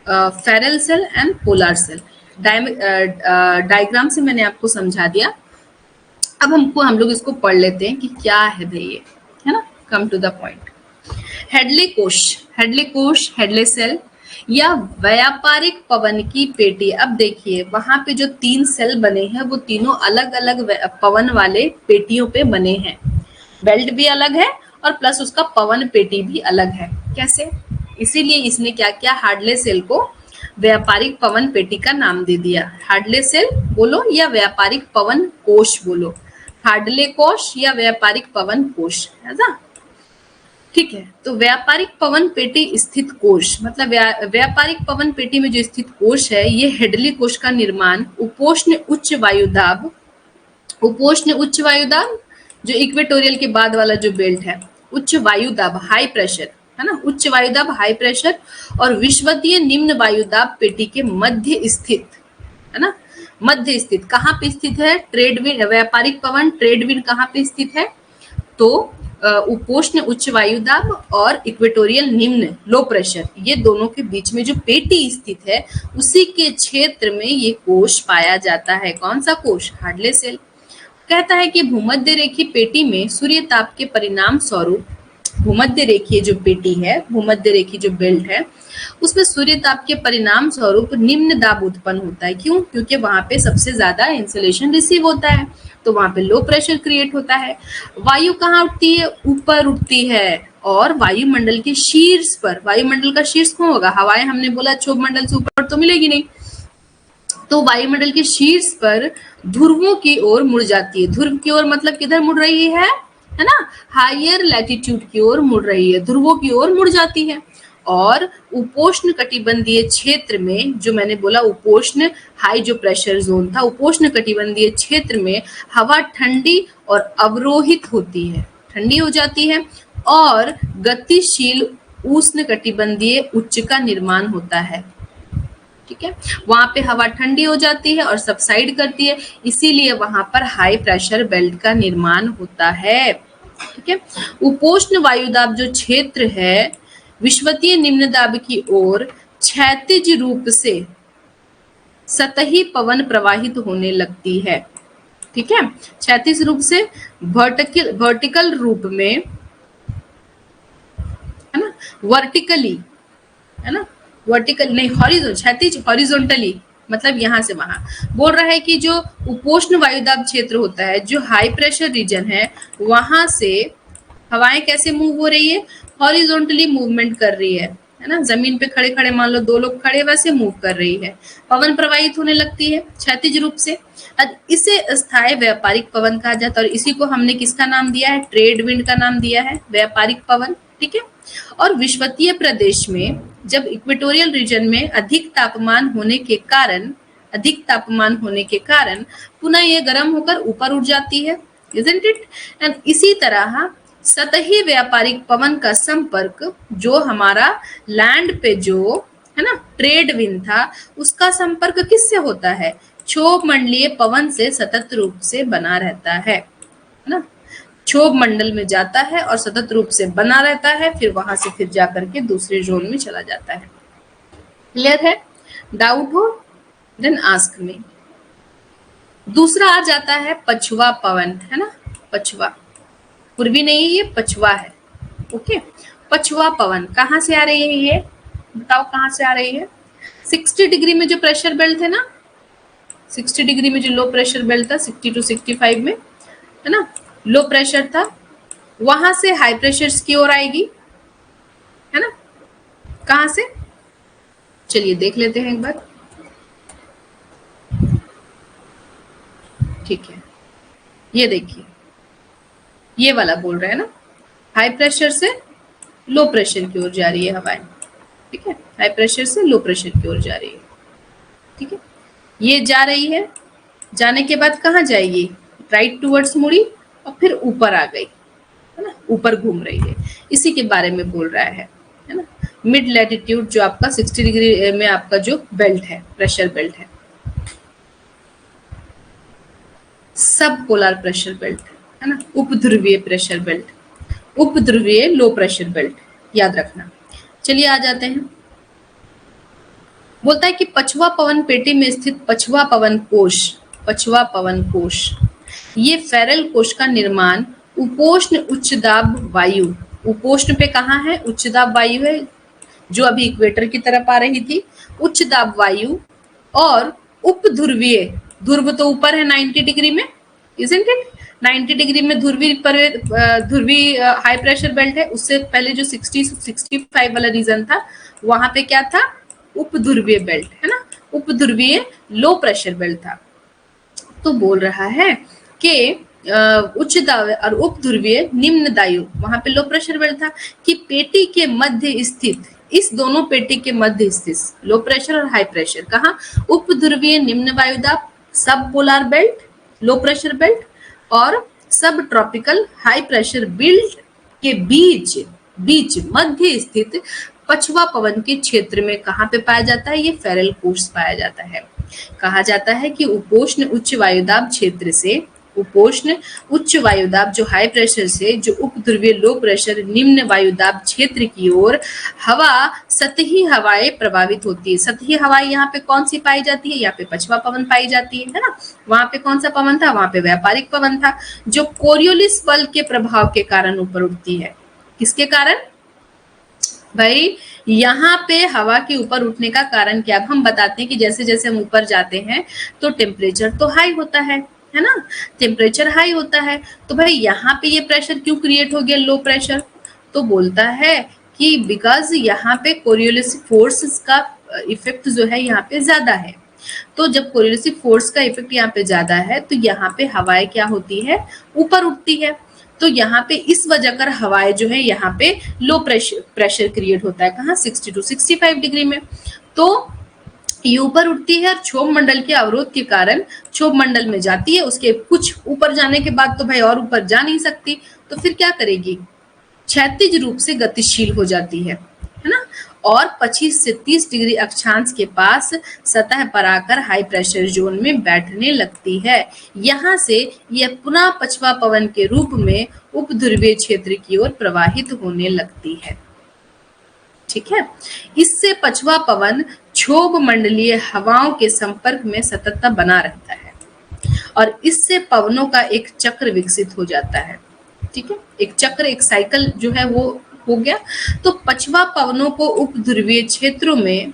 Ferrel cell and polar cell. Diagram से मैंने आपको समझा दिया। अब हम लोग इसको पढ़ लेते हैं कि क्या है भाई ये, है ना। Come to the point. Hadley कोश, हेडले सेल या व्यापारिक पवन की पेटी। अब देखिए वहां पे जो 3 सेल बने हैं वो तीनों अलग अलग पवन वाले पेटियों पे बने हैं। बेल्ट भी अलग है और प्लस उसका पवन पेटी भी अलग है। कैसे? इसीलिए इसने क्या किया, हार्डले सेल को व्यापारिक पवन पेटी का नाम दे दिया। हार्डले सेल बोलो या व्यापारिक पवन कोश बोलो, हार्डले कोश या व्यापारिक पवन कोश, है ना। ठीक है, तो व्यापारिक पवन पेटी स्थित कोश, मतलब व्यापारिक पवन पेटी में जो स्थित कोश है, ये हेडले कोश का निर्माण उपोष्ण उच्च वायुदाब जो इक्वेटोरियल के बाद वाला जो बेल्ट है, उच्च वायुदाब हाई प्रेशर, है ना, उच्च वायुदाब हाई प्रेशर और विश्वदीय निम्न वायुदाब पेटी के मध्य स्थित, है ना, मध्य स्थित। कहाँ पे स्थित है? ट्रेड विंड, व्यापारिक पवन ट्रेड विंड कहाँ पे स्थित है? तो उपोष्ण उच्च वायुदाब और इक्वेटोरियल निम्न लो प्रेशर, ये दोनों के बीच में जो पेटी स्थित है, उसी के क्षेत्र में ये कोश पाया जाता है। कौन सा कोश? हार्डले सेल। कहता है कि भूमध्य रेखीय पेटी में सूर्य ताप के परिणाम स्वरूप, भूमध्य रेखीय जो पेटी है, भूमध्य रेखीय जो बेल्ट है, उसमें सूर्य ताप के परिणाम स्वरूप निम्न दाब उत्पन्न होता है। क्यों? क्योंकि वहां पे सबसे ज्यादा इंसुलेशन रिसीव होता है, तो वहां पे लो प्रेशर क्रिएट होता है। वायु कहाँ उठती है? ऊपर उठती है, और वायुमंडल के शीर्ष पर, वायुमंडल का शीर्ष कौन होगा? हवाएं, हमने बोला क्षोभ मंडल से ऊपर तो मिलेगी नहीं, तो वायुमंडल के शीर्ष पर ध्रुवों की ओर मुड़ जाती है। ध्रुव की ओर मतलब किधर मुड़ रही है ना, हायर लैटिट्यूड की ओर मुड़ रही है, ध्रुवों की ओर मुड़ जाती है। और उपोष्ण कटिबंधीय क्षेत्र में, जो मैंने बोला उपोष्ण हाई जो प्रेशर जोन था, उपोष्ण कटिबंधीय क्षेत्र में हवा ठंडी और अवरोहित होती है, ठंडी हो जाती है, और गतिशील उष्ण कटिबंधीय उच्च का निर्माण होता है। ठीक है, वहां पे हवा ठंडी हो जाती है और सबसाइड करती है, इसीलिए वहां पर हाई प्रेशर बेल्ट का निर्माण होता है। ठीक है, उपोष्ण वायुदाब जो क्षेत्र है, विश्वतीय निम्न दाब की ओर क्षैतिज रूप से सतही पवन प्रवाहित होने लगती है। ठीक है, क्षैतिज रूप से, वर्टिकल रूप में, है ना, वर्टिकली, है ना, वर्टिकल नहीं, हॉरिजॉन्टल, क्षैतिज हॉरिजॉन्टली, मतलब यहाँ से वहां। बोल रहा है कि जो उपोष्ण वायुदाब क्षेत्र होता है, जो हाई प्रेशर रीजन है, वहां से हवाएं कैसे मूव हो रही है? हॉरिजॉन्टली मूवमेंट कर रही है ना, जमीन पे खड़े खड़े मान लो 2 लोग खड़े, वैसे मूव कर रही है, पवन प्रवाहित होने लगती है क्षैतिज रूप से। इसे स्थायी व्यापारिक पवन कहा जाता है, और इसी को हमने किसका नाम दिया है? ट्रेड विंड का नाम दिया है, व्यापारिक पवन। ठीक है, और विश्वतीय प्रदेश में जब इक्वेटोरियल रीजन में अधिक तापमान होने के कारण पुनः ये गर्म होकर ऊपर उठ जाती है, isn't it? एंड इसी तरह सतही व्यापारिक पवन का संपर्क, जो हमारा लैंड पे जो है ना ट्रेड विंड था, उसका संपर्क किससे होता है? क्षोभ मंडलीय पवन से सतत रूप से बना रहता है ना, क्षोभ मंडल में जाता है और सतत रूप से बना रहता है, फिर वहां से फिर जाकर के दूसरे जोन में चला जाता है। क्लियर है? डाउट हो देन आस्क मी। दूसरा आ जाता है पछुआ पवन, है ना, पछुआ, पूर्वी नहीं है ये, पछुआ है। ओके, पछुआ पवन कहाँ से आ रही है ये, बताओ कहाँ से आ रही है? 60 डिग्री में जो प्रेशर बेल्ट है ना, 60 डिग्री में जो लो प्रेशर बेल्ट था 60 to 65 में, है ना, लो प्रेशर था, वहां से हाई प्रेशर की ओर आएगी, है ना, कहाँ से? चलिए देख लेते हैं एक बार। ठीक है, ये देखिए, ये वाला बोल रहे हैं ना, हाई प्रेशर से लो प्रेशर की ओर जा रही है हवाएं, ठीक है, हाई प्रेशर से लो प्रेशर की ओर जा रही है, ठीक है, ये जा रही है, जाने के बाद कहाँ जाएगी? राइट टूवर्ड्स मुड़ी और फिर ऊपर आ गई, है ना, ऊपर घूम रही है, इसी के बारे में बोल रहा है ना। मिड लैटिट्यूड जो आपका 60 डिग्री में आपका जो बेल्ट है, प्रेशर बेल्ट है, सब पोलर प्रेशर बेल्ट, है ना, उपध्रुवीय प्रेशर बेल्ट, उपध्रुवीय लो प्रेशर बेल्ट, याद रखना। चलिए आ जाते हैं, बोलता है कि पछुआ पवन पेटी में स्थित पछुआ पवन कोश, पछुआ पवन कोश, ये फेरल कोश का निर्माण उपोष्ण उच्च दाब वायु, उपोष्ण पे कहाँ है? उच्च दाब वायु है, जो अभी इक्वेटर की तरफ आ रही थी, उच्च दाब वायु, और उपध्रुवीय, ध्रुव तो ऊपर है 90 डिग्री में, इजंट इट, 90 डिग्री में ध्रुवी हाई प्रेशर बेल्ट है, उससे पहले जो 60-65 वाला रीजन था वहां पे क्या था? उपध्रुवीय बेल्ट, है ना, उपध्रुवीय लो प्रेशर बेल्ट था। तो बोल रहा है कि उच्च दाब और उपध्रुवीय निम्न दायु, वहां पे लो प्रेशर बेल्ट था, कि पेटी के मध्य स्थित, इस दोनों पेटी के मध्य स्थित लो प्रेशर और हाई प्रेशर, कहाँ? उपध्रुवीय निम्न वायुदाब सब polar belt low pressure belt और सब ट्रॉपिकल हाई प्रेशर बेल्ट के बीच बीच मध्य स्थित पछुआ पवन के क्षेत्र में कहाँ पे पाया जाता है? ये फेरल कोश पाया जाता है। कहा जाता है कि उपोष्ण उच्च वायुदाब क्षेत्र से, उपोष्ण उच्च वायुदाब जो हाई प्रेशर से, जो उपध्रुवीय लो प्रेशर निम्न वायुदाब क्षेत्र की ओर हवा, सतही हवाएं प्रभावित होती है। सतही हवाएं यहाँ पे कौन सी पाई जाती है? यहाँ पे पछुआ पवन पाई जाती है ना। वहां पे कौन सा पवन था? वहां पे व्यापारिक पवन था, जो कोरियोलिस बल के प्रभाव के कारण ऊपर उठती है। किसके कारण भाई? यहाँ पे हवा के ऊपर उठने का कारण क्या? अब हम बताते हैं कि जैसे जैसे हम ऊपर जाते हैं तो टेम्परेचर तो हाई होता है ना, टेम्परेचर हाई होता है, तो भाई यहाँ पे ये प्रेशर क्यों क्रिएट हो गया, लो प्रेशर? तो बोलता है कि बिकॉज यहाँ पे कोरियोलिस फोर्स का इफेक्ट जो है यहाँ पे ज्यादा है। तो जब कोरियोलिस फोर्स का इफेक्ट यहाँ पे ज्यादा है तो यहाँ पे हवाएं क्या होती है? ऊपर उठती है। तो यहाँ पे इस वजह कर हवाएं जो है यहाँ पे लो प्रेशर क्रिएट होता है, कहाँ? 60 to 65 डिग्री में। तो ये ऊपर उठती है और क्षोभ मंडल के अवरोध के कारण क्षोभ मंडल में जाती है, उसके कुछ ऊपर जाने के बाद तो भाई और ऊपर जा नहीं सकती, तो फिर क्या करेगी? क्षैतिज रूप से गतिशील हो जाती है ना, और 25 से 30 डिग्री अक्षांश के पास सतह पर आकर हाई प्रेशर जोन में बैठने लगती है। यहाँ से यह पुनः पछुआ पवन के रूप में उपध्रुवीय क्षेत्र की ओर प्रवाहित होने लगती है। ठीक है, इससे पछुआ पवन क्षोभ मंडलीय हवाओं के संपर्क में सतत बना रहता है और इससे पवनों का एक चक्र विकसित हो जाता है। ठीक है, एक चक्र, एक साइकिल जो है वो हो गया। तो पछुआ पवनों को उपध्रुवीय क्षेत्रों में,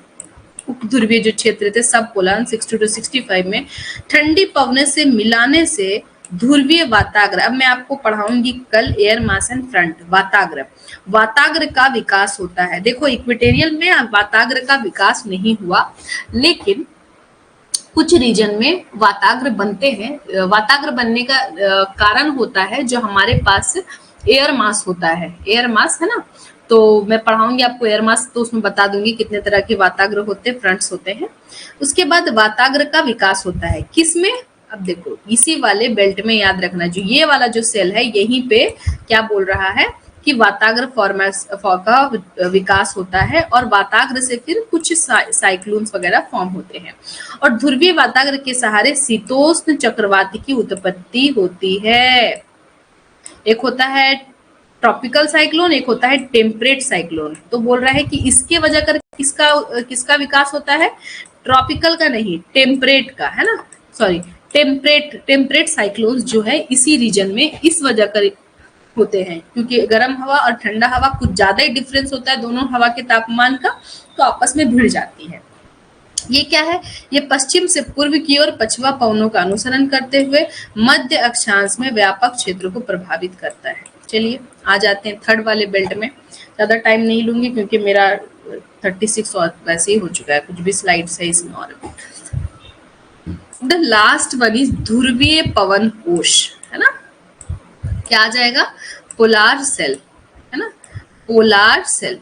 उपध्रुवीय जो क्षेत्र थे सब पोलर 60 to 65 में ठंडी पवने से मिलाने से ध्रुवीय वाताग्र, अब मैं आपको पढ़ाऊंगी कल एयर मास एंड फ्रंट, वाताग्र, वाताग्र का विकास होता है। देखो इक्वेटोरियल में वाताग्र का विकास नहीं हुआ, लेकिन कुछ रीजन में वाताग्र बनते हैं। वाताग्र बनने का कारण होता है जो हमारे पास एयर मास होता है, एयर मास, है ना। तो मैं पढ़ाऊंगी आपको एयर मास, तो उसमें बता दूंगी कितने तरह के वाताग्र होते हैं, फ्रंट्स होते हैं। उसके बाद वाताग्र का विकास होता है किसमें? अब देखो इसी वाले बेल्ट में, याद रखना, जो ये वाला जो सेल है यहीं पे क्या बोल रहा है कि वाताग्र का विकास होता है और वाताग्र से फिर कुछ साइक्लोन्स वगैरह फॉर्म होते हैं और ध्रुवीय वाताग्र के सहारे शीतोष्ण चक्रवाती की उत्पत्ति होती है। एक होता है ट्रॉपिकल साइक्लोन, एक होता है टेम्परेट साइक्लोन। तो बोल रहा है कि इसके वजह कर किसका विकास होता है? ट्रॉपिकल का नहीं, टेम्परेट का, है ना, सॉरी, टेम्परेट साइक्लोन्स जो है इसी रीजन में इस वजह कर होते हैं, क्योंकि गर्म हवा और ठंडा हवा कुछ ज्यादा ही डिफरेंस होता है दोनों हवा के तापमान का, तो आपस में भिड़ जाती है। ये क्या है, ये पश्चिम से पूर्व की ओर पछुआ पवनों का अनुसरण करते हुए मध्य अक्षांश में व्यापक क्षेत्रों को प्रभावित करता है। चलिए आ जाते हैं थर्ड वाले बेल्ट में। ज्यादा टाइम नहीं लूंगी क्योंकि मेरा 36 और वैसे ही हो चुका है, कुछ भी स्लाइड्स है इसमें और। द लास्ट वन इज ध्रुवीय पवन कोश, है ना, क्या आ जाएगा, पोलार सेल, है ना, पोलार सेल।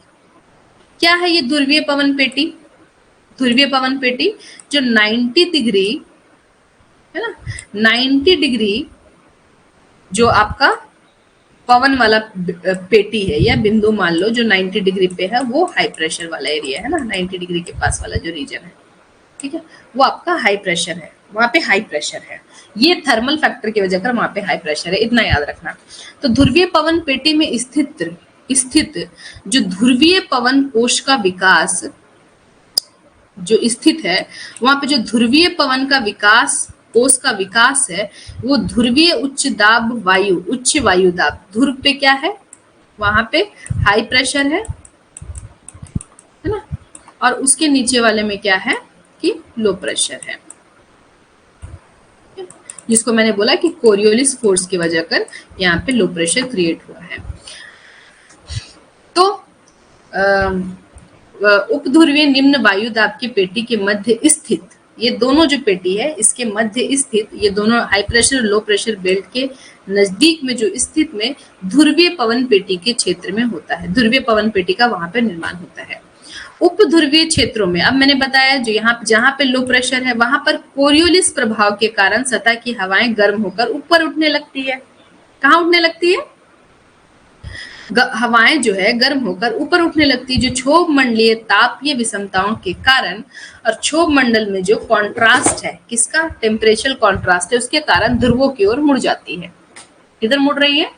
क्या है ये ध्रुवीय पवन पेटी? ध्रुवीय पवन पेटी जो 90 डिग्री, है ना, 90 डिग्री जो आपका पवन वाला पेटी है या बिंदु मान लो जो 90 डिग्री पे है, वो हाई प्रेशर वाला एरिया है ना, 90 डिग्री के पास वाला जो रीजन है, ठीक है, वो आपका हाई प्रेशर है, वहां पे हाई प्रेशर है। ये थर्मल फैक्टर की वजह से वहां पे हाई प्रेशर है, इतना याद रखना। तो ध्रुवीय पवन पेटी में स्थित जो ध्रुवीय पवन कोश का विकास जो स्थित है, वहां पे जो ध्रुवीय पवन का विकास कोश का विकास है, वो ध्रुवीय उच्च दाब वायु, उच्च वायु दाब, ध्रुव पे क्या है, वहां पे हाई प्रेशर है ना, और उसके नीचे वाले में क्या है कि लो प्रेशर है, जिसको मैंने बोला कि कोरियोलिस फोर्स की वजह कर यहाँ पे लो प्रेशर क्रिएट हुआ है। तो उपध्रुवीय निम्न वायु दाब की पेटी के मध्य स्थित, ये दोनों जो पेटी है इसके मध्य स्थित, ये दोनों high pressure low pressure belt के नजदीक में जो स्थित में ध्रुवीय पवन पेटी के क्षेत्र में होता है, ध्रुवीय पवन पेटी का वहां पे निर्माण होता है। उप ध्रुवीय क्षेत्रों में, अब मैंने बताया जो यहाँ जहां पे लो प्रेशर है वहां पर कोरियोलिस प्रभाव के कारण सतह की हवाएं गर्म होकर ऊपर उठने लगती है। कहाँ उठने लगती है? हवाएं जो है गर्म होकर ऊपर उठने लगती है, जो क्षोभ मंडलीय तापीय विषमताओं के कारण, और क्षोभ मंडल में जो कॉन्ट्रास्ट है, किसका, टेम्परेचर कॉन्ट्रास्ट है, उसके कारण ध्रुवों की ओर मुड़ जाती है। किधर मुड़ रही है?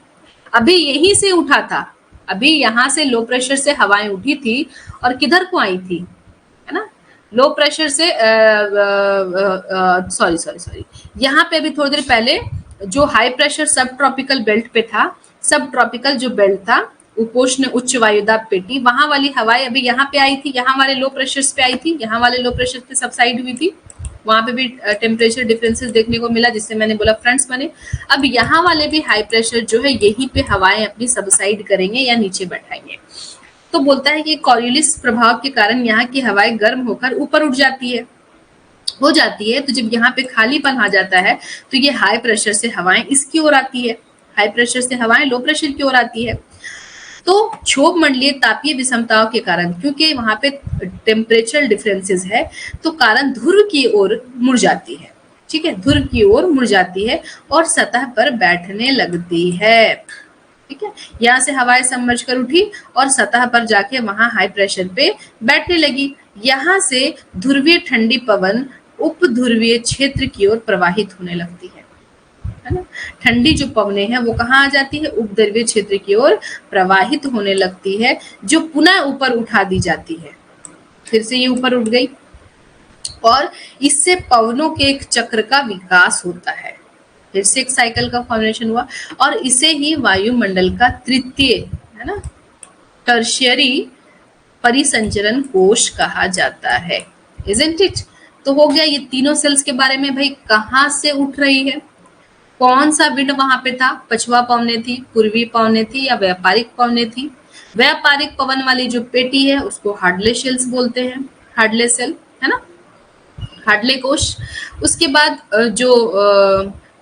अभी यहीं से उठा था, अभी यहाँ से लो प्रेशर से हवाएं उठी थी और किधर को आई थी, है ना, लो प्रेशर से सॉरी यहाँ पे अभी थोड़ी देर पहले जो हाई प्रेशर सब ट्रॉपिकल बेल्ट पे था, सब ट्रॉपिकल जो बेल्ट था, उपोष्ण उच्च वायुदाब पेटी, वहां वाली हवाएं अभी यहाँ पे आई थी, यहाँ वाले लो प्रेशर पे आई थी, यहाँ वाले लो प्रेशर पे सबसाइड हुई थी, वहां पे भी टेम्परेचर डिफरेंसेस देखने को मिला, जिससे मैंने बोला फ्रंट्स बने। अब यहाँ वाले भी हाई प्रेशर जो है यहीं पे हवाएं अपनी सबसाइड करेंगे या नीचे बैठाएंगे। तो बोलता है कि कोरियोलिस प्रभाव के कारण यहाँ की हवाएं गर्म होकर ऊपर उठ जाती है, हो जाती है। तो जब यहाँ पे खालीपन आ जाता है तो ये हाई प्रेशर से हवाएं इसकी ओर आती है, हाई प्रेशर से हवाएं लो प्रेशर की ओर आती है। तो क्षोभ मंडलीय तापीय विषमताओं के कारण, क्योंकि वहां पे टेम्परेचर डिफरेंसेस है, तो कारण ध्रुव की ओर मुड़ जाती है, ठीक है, ध्रुव की ओर मुड़ जाती है और सतह पर बैठने लगती है, ठीक है। यहाँ से हवाएं सबमर्ज कर उठी और सतह पर जाके वहां हाई प्रेशर पे बैठने लगी। यहाँ से ध्रुवीय ठंडी पवन उप ध्रुवीय क्षेत्र की ओर प्रवाहित होने लगती है ना। ठंडी जो पवनें हैं वो कहाँ आ जाती है? उप ध्रुवीय क्षेत्र की ओर प्रवाहित होने लगती है, जो पुनः ऊपर उठा दी जाती है। फिर से ये ऊपर उठ गई और इससे पवनों के एक चक्र का विकास होता है, फिर से एक साइकिल का फॉर्मेशन हुआ, और इसे ही वायुमंडल का तृतीय, है ना, टर्शियरी परिसंचरण कोश कहा जाता है, इजंट इट। तो हो गया ये तीनों सेल्स के बारे में। भाई कहाँ से उठ रही है, कौन सा विंड वहां पे था, पछुआ पवने थी, पूर्वी पवने थी या व्यापारिक पवने थी। व्यापारिक पवन वाली जो पेटी है उसको हार्डले सेल्स बोलते हैं, हार्डले सेल, है ना, हार्डले कोश। उसके बाद जो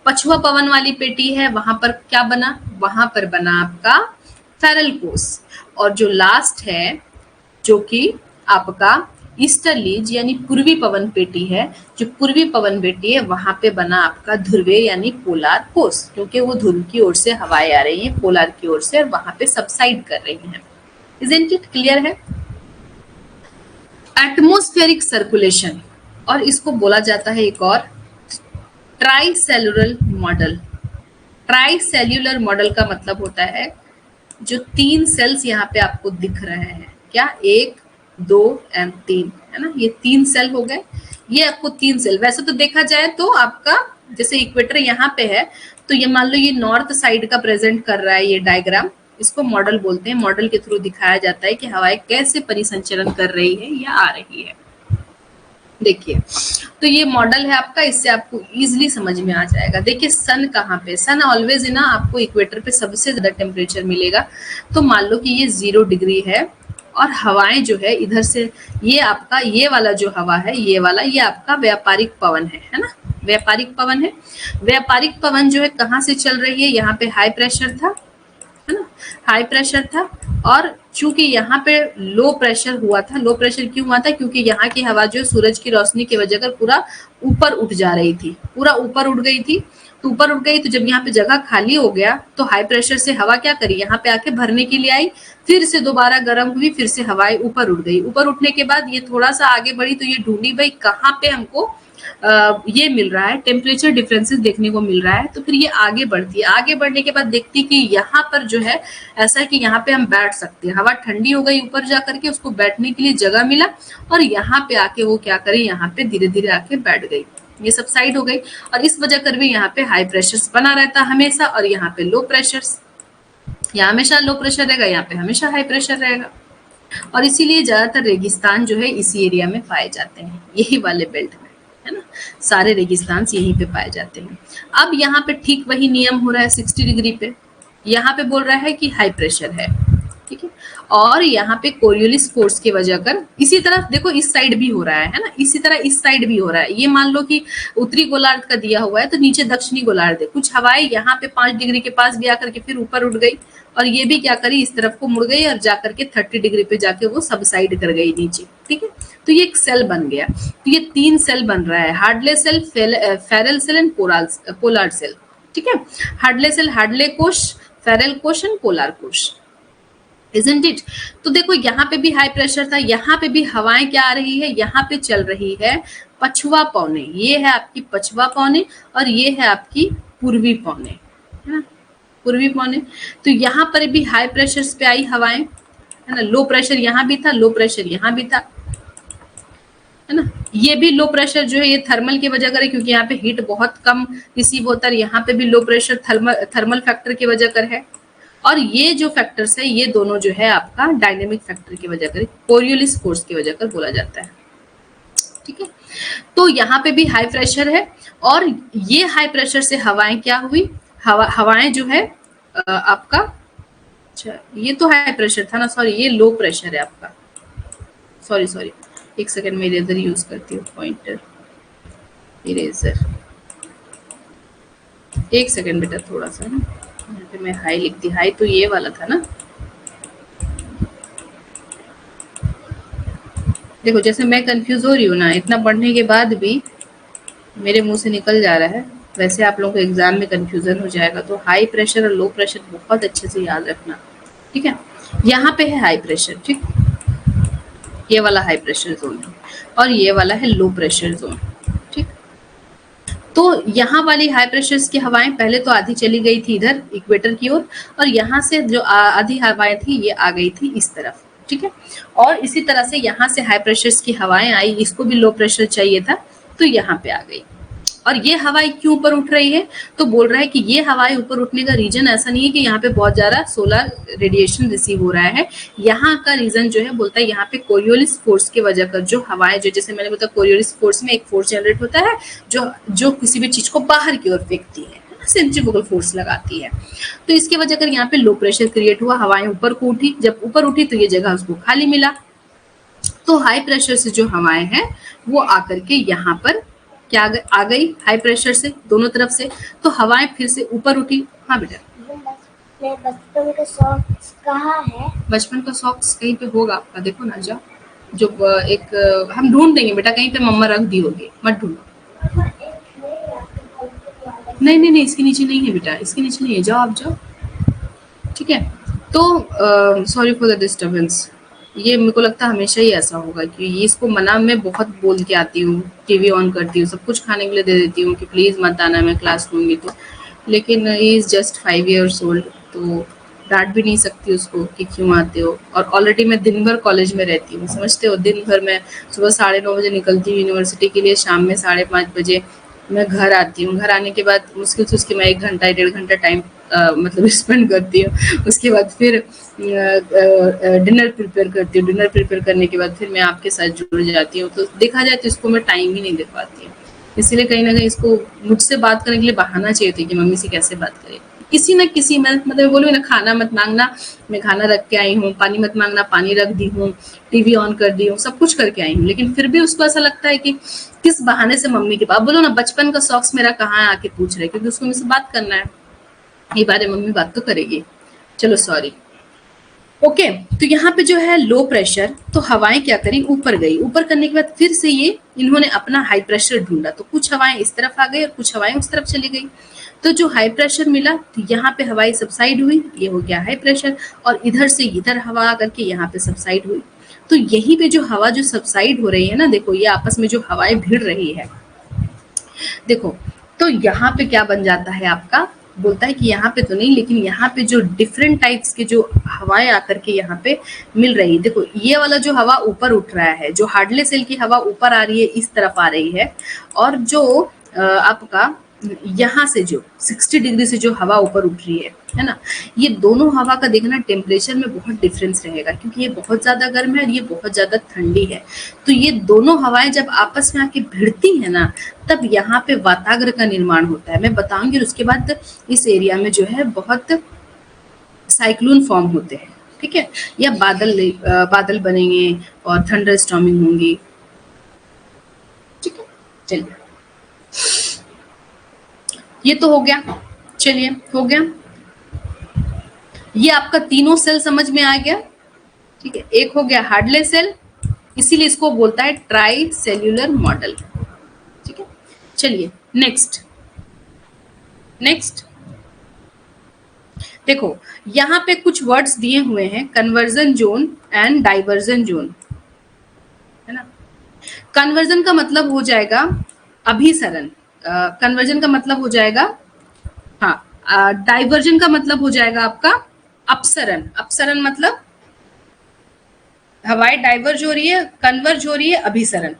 पछुआ पवन वाली पेटी है वहां पर क्या बना, वहां पर बना आपका फेरल कोश। और जो लास्ट है जो कि आपका ईस्टर्लीज यानी पूर्वी पवन पेटी है, जो पूर्वी पवन पेटी है वहां पे बना आपका ध्रुवीय यानी पोलार कोश, क्योंकि वो ध्रुव की ओर से हवाएं आ रही हैं पोलार की ओर से और वहां पे सबसाइड कर रही हैं। इजंट इट क्लियर है? एटमॉस्फेरिक सर्कुलेशन, और इसको बोला जाता है एक और ट्राइसेल्युलर मॉडल। ट्राइसेल्युलर मॉडल का मतलब होता है जो तीन सेल्स यहाँ पे आपको दिख रहे हैं, क्या, 1 2 एंड 3, है ना, ये तीन सेल हो गए। ये आपको 3 सेल, वैसे तो देखा जाए तो आपका जैसे इक्वेटर यहाँ पे है, तो ये मान लो ये नॉर्थ साइड का प्रेजेंट कर रहा है ये डायग्राम, इसको मॉडल बोलते हैं। मॉडल के थ्रू दिखाया जाता है कि हवाएं कैसे परिसंचरण कर रही है या आ रही है। देखिए, तो ये मॉडल है आपका, इससे आपको इजीली समझ में आ जाएगा। देखिए सन कहाँ पे, सन ऑलवेज ना आपको इक्वेटर पे सबसे ज्यादा टेम्परेचर मिलेगा। तो मान लो कि ये 0 डिग्री है और हवाएं जो है इधर से, ये आपका ये वाला जो हवा है, ये वाला, ये आपका व्यापारिक पवन है ना, व्यापारिक पवन है। व्यापारिक पवन जो है कहाँ से चल रही है, यहाँ पे हाई प्रेशर था, है ना, हाई प्रेशर था। और चूंकि यहाँ पे लो प्रेशर हुआ था, लो प्रेशर क्यों हुआ था, क्योंकि यहाँ की हवा जो सूरज की रोशनी की वजह कर पूरा ऊपर उठ जा रही थी, पूरा ऊपर उठ गई थी। तो ऊपर उठ गई, तो जब यहाँ पे जगह खाली हो गया तो हाई प्रेशर से हवा क्या करी, यहाँ पे आके भरने के लिए आई, फिर से दोबारा गर्म हुई, फिर से हवाएं ऊपर उठ गई। ऊपर उठने के बाद ये थोड़ा सा आगे बढ़ी, तो ये ढूंढी भाई कहाँ पे हमको ये मिल रहा है, टेम्परेचर डिफरेंसेस देखने को मिल रहा है। तो फिर ये आगे बढ़ती है, आगे बढ़ने के बाद देखती है कि यहाँ पर जो है ऐसा है कि यहाँ पे हम बैठ सकते हैं। हवा ठंडी हो गई ऊपर जा करके, उसको बैठने के लिए जगह मिला और यहाँ पे आके वो क्या करे, यहाँ पे धीरे धीरे आके बैठ गई, ये सबसाइड हो गई। और इस वजह कर भी यहाँ पे हाई प्रेशर बना रहता हमेशा, और यहाँ पे लो प्रेशर, यहाँ हमेशा लो प्रेशर रहेगा, यहाँ पे हमेशा हाई प्रेशर रहेगा। और इसीलिए ज्यादातर रेगिस्तान जो है इसी एरिया में पाए जाते हैं, यही वाले बेल्ट में, है ना, सारे रेगिस्तान यहीं पे पाए जाते हैं। अब यहाँ पे ठीक वही नियम हो रहा है 60 डिग्री पे, यहाँ पे बोल रहा है कि हाई प्रेशर है, ठीक है। और यहाँ पे कोरियोलिस फोर्स की वजह कर, इसी तरह देखो इस साइड भी हो रहा है ना, इसी तरह इस साइड भी हो रहा है। ये मान लो कि उत्तरी गोलार्ध का दिया हुआ है, तो नीचे दक्षिणी गोलार्ध है। कुछ हवाएं यहाँ पे 5 डिग्री के पास भी आकर के फिर ऊपर उठ गई, और ये भी क्या करी, इस तरफ को मुड़ गई और जाकर के 30 डिग्री पे जाके वो सबसाइड कर गई नीचे, ठीक है। तो ये एक सेल बन गया। तो ये 3 सेल बन रहा है, Hadley cell, Ferrel cell and polar cell, ठीक है। हार्डले सेल, हार्डले कोश, फेरल कोश एंड पोलार कोश, Isn't it? तो देखो यहाँ पे भी हाई प्रेशर था, यहाँ पे भी हवाएं क्या आ रही है, यहाँ पे चल रही है पछुआ पौने, ये है आपकी पछुआ पौने और ये है आपकी पूर्वी पौने, है ना, पूर्वी पौने। तो यहाँ पर भी हाई प्रेशर पे आई हवाएं, है ना, लो प्रेशर यहाँ भी था, लो प्रेशर यहाँ भी था, है ना। ये भी लो प्रेशर जो है ये थर्मल की वजह कर है, क्योंकि यहाँ पे हीट बहुत कम रिसीव होता है। यहाँ पे भी लो प्रेशर थर्मल फैक्टर की वजह कर है। और ये जो फैक्टर्स है ये दोनों जो है आपका डायनेमिक फैक्टर की वजह कर, कोरियोलिस फोर्स की वजह कर बोला जाता है, ठीक है। तो यहाँ पे भी हाई प्रेशर है, और ये हाई प्रेशर से हवाएं क्या हुई, हवाएं जो है आपका, अच्छा ये तो हाई प्रेशर था ना, सॉरी ये लो प्रेशर है आपका, सॉरी एक सेकेंड में इरेजर यूज करती हूँ, पॉइंटर इरेजर, एक सेकेंड बेटा, थोड़ा सा ना यहाँ पे मैं हाई लिखती, हाई तो ये वाला था ना। देखो जैसे मैं कंफ्यूज हो रही हूँ ना, इतना पढ़ने के बाद भी मेरे मुंह से निकल जा रहा है, वैसे आप लोगों को एग्जाम में कंफ्यूजन हो जाएगा। तो हाई प्रेशर और लो प्रेशर बहुत अच्छे से याद रखना, ठीक है। यहाँ पे है हाई प्रेशर, ठीक, ये वाला हाई प्रेशर जोन है और ये वाला है लो प्रेशर जोन, ठीक। तो यहाँ वाली हाई प्रेशर की हवाएं पहले तो आधी चली गई थी इधर इक्वेटर की ओर, और यहाँ से जो आधी हवाएं थी ये आ गई थी इस तरफ, ठीक है। और इसी तरह से यहाँ से हाई प्रेशर की हवाएं आई, इसको भी लो प्रेशर चाहिए था तो यहाँ पे आ गई। और ये हवाएं क्यों ऊपर उठ रही है, तो बोल रहा है कि ये हवाएं ऊपर उठने का रीजन ऐसा नहीं है कि यहाँ पे बहुत ज्यादा सोलर रेडिएशन रिसीव हो रहा है। यहाँ का रीजन जो है बोलता है यहाँ पे कोरियोलिस फोर्स की वजह कर जो हवाएं, जो जैसे मैंने बताया कोरियोलिस फोर्स में एक फोर्स जनरेट होता है जो किसी भी चीज को बाहर की ओर फेंकती है, सेंट्रीफ्यूगल फोर्स लगाती है। तो इसकी वजह कर यहाँ पे लो प्रेशर क्रिएट हुआ, हवाएं ऊपर को उठी, जब ऊपर उठी तो ये जगह उसको खाली मिला। तो हाई प्रेशर से जो हवाएं हैं वो आकर के यहाँ पर क्या आ गई, हाई प्रेशर से दोनों तरफ से, तो हवाएं फिर से ऊपर उठी। हाँ बेटा, बचपन का सॉक्स कहाँ है? बचपन का सॉक्स कहीं पे होगा आपका, देखो ना जाओ, जो एक हम ढूंढ देंगे बेटा, कहीं पे मम्मा रख दी होगी, मत ढूंढो। नहीं इसके नीचे नहीं है बेटा, इसके नीचे नहीं है, जाओ आप जाओ, ठीक है। तो सॉरी फॉर द डिस्टर्बेंस, ये मेरे को लगता है हमेशा ही ऐसा होगा कि ये इसको मना मैं बहुत बोल के आती हूँ, टीवी ऑन करती हूँ, सब कुछ खाने के लिए दे देती हूँ कि प्लीज मत आना, मैं क्लास लूंगी तो, लेकिन he is just 5 years old, तो डांट भी नहीं सकती उसको कि क्यों आते हो। और ऑलरेडी मैं दिन भर कॉलेज में रहती हूँ, समझते हो, दिन भर मैं सुबह 9:30 बजे निकलती हूँ यूनिवर्सिटी के लिए, शाम में 5:30 बजे मैं घर आती हूँ। घर आने के बाद मुश्किल से उसके मैं 1 घंटा 1.5 घंटा टाइम मतलब स्पेंड करती हूँ। उसके बाद फिर डिनर प्रिपेयर करती हूँ। डिनर प्रिपेयर करने के बाद फिर मैं आपके साथ जुड़ जाती हूँ। तो देखा जाए तो इसको मैं टाइम ही नहीं दे पाती हूँ। इसीलिए कहीं न कहीं इसको मुझसे बात करने के लिए बहाना चाहिए था कि मम्मी से कैसे बात करें। किसी न किसी मैं मतलब बोलूँगी ना, खाना मत माँगना, मैं खाना रख के आई हूँ, पानी मत माँगना, पानी रख दी हूँ, टीवी ऑन कर दी हूँ, सब कुछ करके आई हूँ। लेकिन फिर भी उसको ऐसा लगता है कि किस बहाने से मम्मी के पास, बोलो ना बचपन का शौक मेरा कहाँ आके पूछ रहे, क्योंकि उसको मुझसे बात करना है। ये बारे मम्मी बात तो करेगी। चलो सॉरी। ओके, तो यहाँ पे जो है लो प्रेशर, तो हवाएं क्या करी, ऊपर गई। ऊपर करने के बाद फिर से ये इन्होंने अपना हाई प्रेशर ढूंढा, तो कुछ हवाएं इस तरफ आ गई और कुछ हवाएं उस तरफ चली गई। तो जो हाई प्रेशर मिला, तो यहाँ पे हवाएं सबसाइड हुई, ये हो गया हाई प्रेशर, और इधर से इधर हवा आकर के यहाँ पे सबसाइड हुई। तो यहीं पे जो हवा जो सबसाइड हो रही है ना, देखो ये आपस में जो हवाएं भिड़ रही है, देखो, तो यहाँ पे क्या बन जाता है आपका, बोलता है कि यहाँ पे तो नहीं, लेकिन यहाँ पे जो डिफरेंट टाइप्स के जो हवाएं आकर के यहाँ पे मिल रही है, देखो ये वाला जो हवा ऊपर उठ रहा है, जो हार्डले सेल की हवा ऊपर आ रही है, इस तरफ आ रही है, और जो आपका यहाँ से जो 60 डिग्री से जो हवा ऊपर उठ रही है ना, ये दोनों हवा का देखना टेम्परेचर में बहुत डिफरेंस रहेगा, क्योंकि ये बहुत ज्यादा गर्म है और ये बहुत ज्यादा ठंडी है। तो ये दोनों हवाएं जब आपस में आके भिड़ती है ना, तब यहाँ पे वाताग्र का निर्माण होता है। मैं बताऊंगी, और उसके बाद इस एरिया में जो है बहुत साइक्लोन फॉर्म होते हैं, ठीक है, या बादल बनेंगे और थंडर स्टॉर्मिंग होंगी, ठीक है। चलिए, ये तो हो गया, चलिए हो गया। ये आपका तीनों सेल समझ में आ गया, ठीक है। एक हो गया हार्डले सेल, इसीलिए इसको बोलता है ट्राई सेल्यूलर मॉडल, ठीक है। चलिए नेक्स्ट, नेक्स्ट देखो, यहाँ पे कुछ वर्ड्स दिए हुए हैं, conversion zone and diversion zone, है ना। कन्वर्जन का मतलब हो जाएगा अभिसरण, कन्वर्जन का मतलब हो जाएगा, हाँ, डाइवर्जन का मतलब हो जाएगा आपका अपसरण। अपसरण मतलब हवाएं डाइवर्ज हो रही है, कन्वर्ज हो रही है, अभिसरण,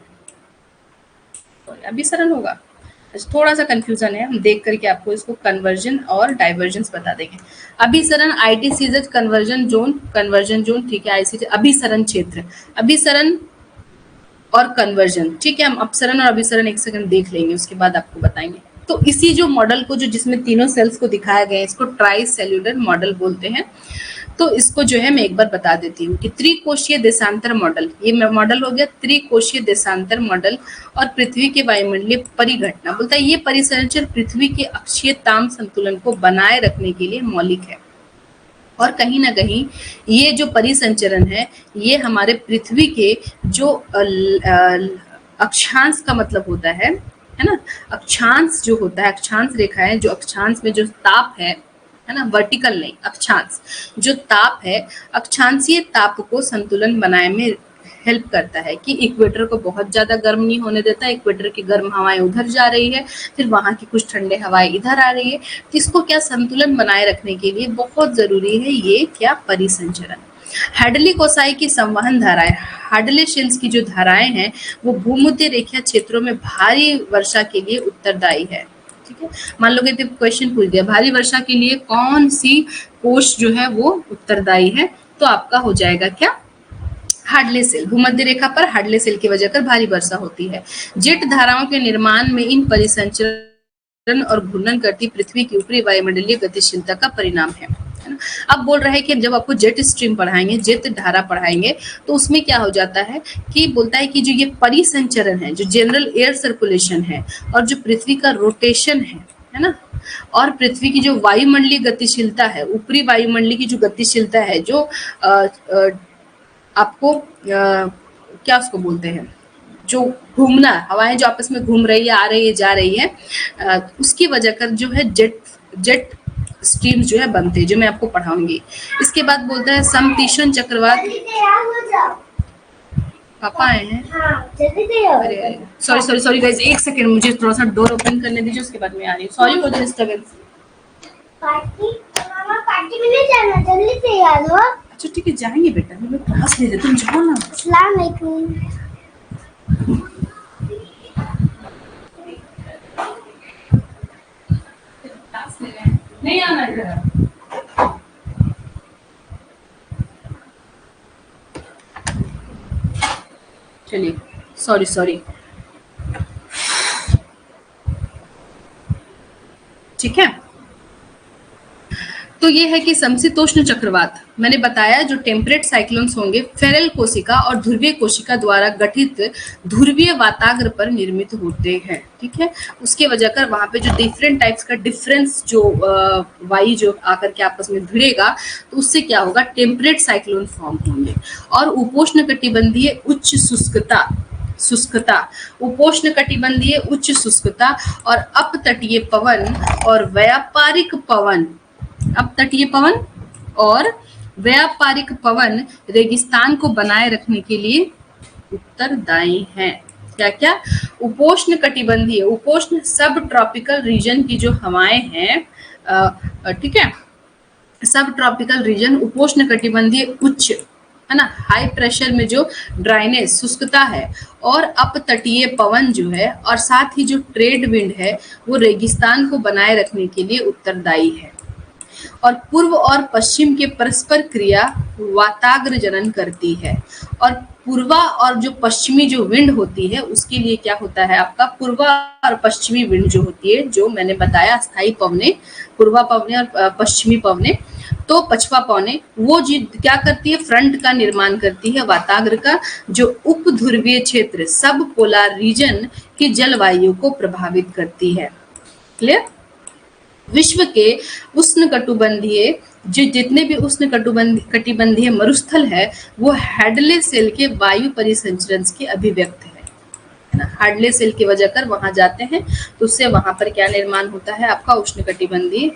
अभिसरण होगा। थोड़ा सा कंफ्यूजन है, हम देख करके आपको इसको कन्वर्जन और डाइवर्जेंस बता देंगे। अभिसरण आईटीसीजेड कन्वर्जन जोन, ठीक है। आईसीजेड अभिसरण क्षेत्र, अभिसरण और कन्वर्जन, ठीक है। हम अपसरण और अभिसरण एक सेकंड देख लेंगे, उसके बाद आपको बताएंगे। तो इसी जो मॉडल को, जो जिसमें तीनों सेल्स को दिखाया गया है, इसको ट्राई सेल्यूलर मॉडल बोलते हैं। तो इसको जो है मैं एक बार बता देती हूँ कि त्रिकोशीय देशांतर मॉडल, ये मॉडल हो गया त्रिकोशीय देशांतर मॉडल। और पृथ्वी के वायुमंडलीय परिघटना, बोलता है ये परिसंचरण पृथ्वी के अक्षीय ताप संतुलन को बनाए रखने के लिए मौलिक है। और कहीं ना कहीं ये जो परिसंचरण है, ये हमारे पृथ्वी के जो अक्षांश का मतलब होता है ना, अक्षांश जो होता है, अक्षांश रेखाएं, जो अक्षांश में जो ताप है ना, वर्टिकल नहीं, अक्षांश जो ताप है, अक्षांशीय ताप को संतुलन बनाए में हेल्प करता है, कि इक्वेटर को बहुत ज्यादा गर्म नहीं होने देता, इक्वेटर की गर्म हवाएं उधर जा रही है, फिर वहां की कुछ ठंडे हवाएं इधर आ रही है। तो इसको क्या संतुलन बनाए रखने के लिए बहुत जरूरी है ये क्या, परिसंचरण। हैडली कोसाई की संवहन धाराएं, हार्डले शेल्स की जो धाराएं हैं, वो भूमध्य रेखीय क्षेत्रों में भारी वर्षा के लिए उत्तरदायी है, ठीक है। मान लो कि क्वेश्चन पूछ दिया भारी वर्षा के लिए कौन सी कोश जो है वो उत्तरदायी है, तो आपका हो जाएगा क्या, हार्डले सेल। भूमध्य रेखा पर हार्डले सेल की वजह कर भारी वर्षा होती है। जेट धाराओं के निर्माण में इन परिसंचरण और घूर्णन करती पृथ्वी की ऊपरी वायुमंडलीय गतिशीलता का परिणाम है ना। अब बोल रहा है कि जब आपको जेट स्ट्रीम पढ़ाएंगे, जेट धारा पढ़ाएंगे, तो उसमें क्या हो जाता है कि बोलता है कि जो ये परिसंचरण है, जो जनरल एयर सर्कुलेशन है, और जो पृथ्वी का रोटेशन है ना, और पृथ्वी की जो वायुमंडलीय गतिशीलता है, ऊपरी वायुमंडलीय की जो गतिशीलता है, जो आपको क्या उसको बोलते हैं, जो घूमना, हवाएं जो आपस में घूम रही है, आ रही है, जा रही है, उसकी वजह कर जो है जेट स्ट्रीम्स जो है बनते हैं, जो मैं आपको पढ़ाऊंगी। इसके बाद बोलता है समतीक्ष्ण चक्रवात, पापा आए हैं, अरे सॉरी गाइस, एक सेकंड, मुझे थोड़ा सा डोर ओपन करने दीजिए, उसके बाद मैं आ रही हूँ। Sorry for the disturbance. Aunty मैंने जाना, जल्दी से आ लो। अच्छा ठीक है, जाएंगे बेटा, मैं क्लास ले रही, तुम जाओ ना। अस्सलाम वालेकुम। नहीं आना इधर। चलिए, सॉरी, ठीक है। तो ये है कि समशीतोष्ण चक्रवात, मैंने बताया जो टेम्परेट साइक्लोन्स होंगे फेरल कोशिका और ध्रुवीय कोशिका द्वारा गठित ध्रुवीय वाताग्र पर निर्मित होते हैं, ठीक है। उसके वजह कर वहां पे जो डिफरेंट टाइप्स का डिफरेंस जो वायु जो आकर के आपस में भिड़ेगा, तो उससे क्या होगा, टेम्परेट साइक्लोन फॉर्म होंगे। और उपोष्ण कटिबंधीय उच्च शुष्कता, उपोष्ण कटिबंधीय उच्च शुष्कता और अपतटीय पवन और व्यापारिक पवन, अपतटीय पवन और व्यापारिक पवन रेगिस्तान को बनाए रखने के लिए उत्तरदायी हैं। क्या क्या? उपोष्ण कटिबंधीय, उपोष्ण सब ट्रॉपिकल रीजन की जो हवाएं हैं, ठीक है, सब ट्रॉपिकल रीजन उपोष्ण कटिबंधीय उच्च, है ना, हाई प्रेशर में जो ड्राइनेस शुष्कता है, और अपतटीय पवन जो है, और साथ ही जो ट्रेड विंड है, वो रेगिस्तान को बनाए रखने के लिए उत्तरदायी है। और पूर्व और पश्चिम के परस्पर क्रिया वाताग्र जनन करती है। और पूर्वा और जो पश्चिमी जो विंड होती है, उसके लिए क्या होता है आपका, पूर्वा और पश्चिमी विंड जो होती है, जो मैंने बताया स्थायी पवने, पूर्वा पवने और पश्चिमी पवने, तो पछवा पवने, वो जी क्या करती है, फ्रंट का निर्माण करती है वाताग्र का, जो उप ध्रुवीय क्षेत्र सब पोलर रीजन की जलवायु को प्रभावित करती है। क्लियर? विश्व के उष्ण कटिबंधीय जो जितने भी उष्ण कटिबंधीय मरुस्थल है, वो हैडले सेल के वायु परिसंचरण की अभिव्यक्त है ना। हैडले सेल की वजह कर वहां जाते हैं, तो उससे वहां पर क्या निर्माण होता है आपका, उष्ण कटिबंधीय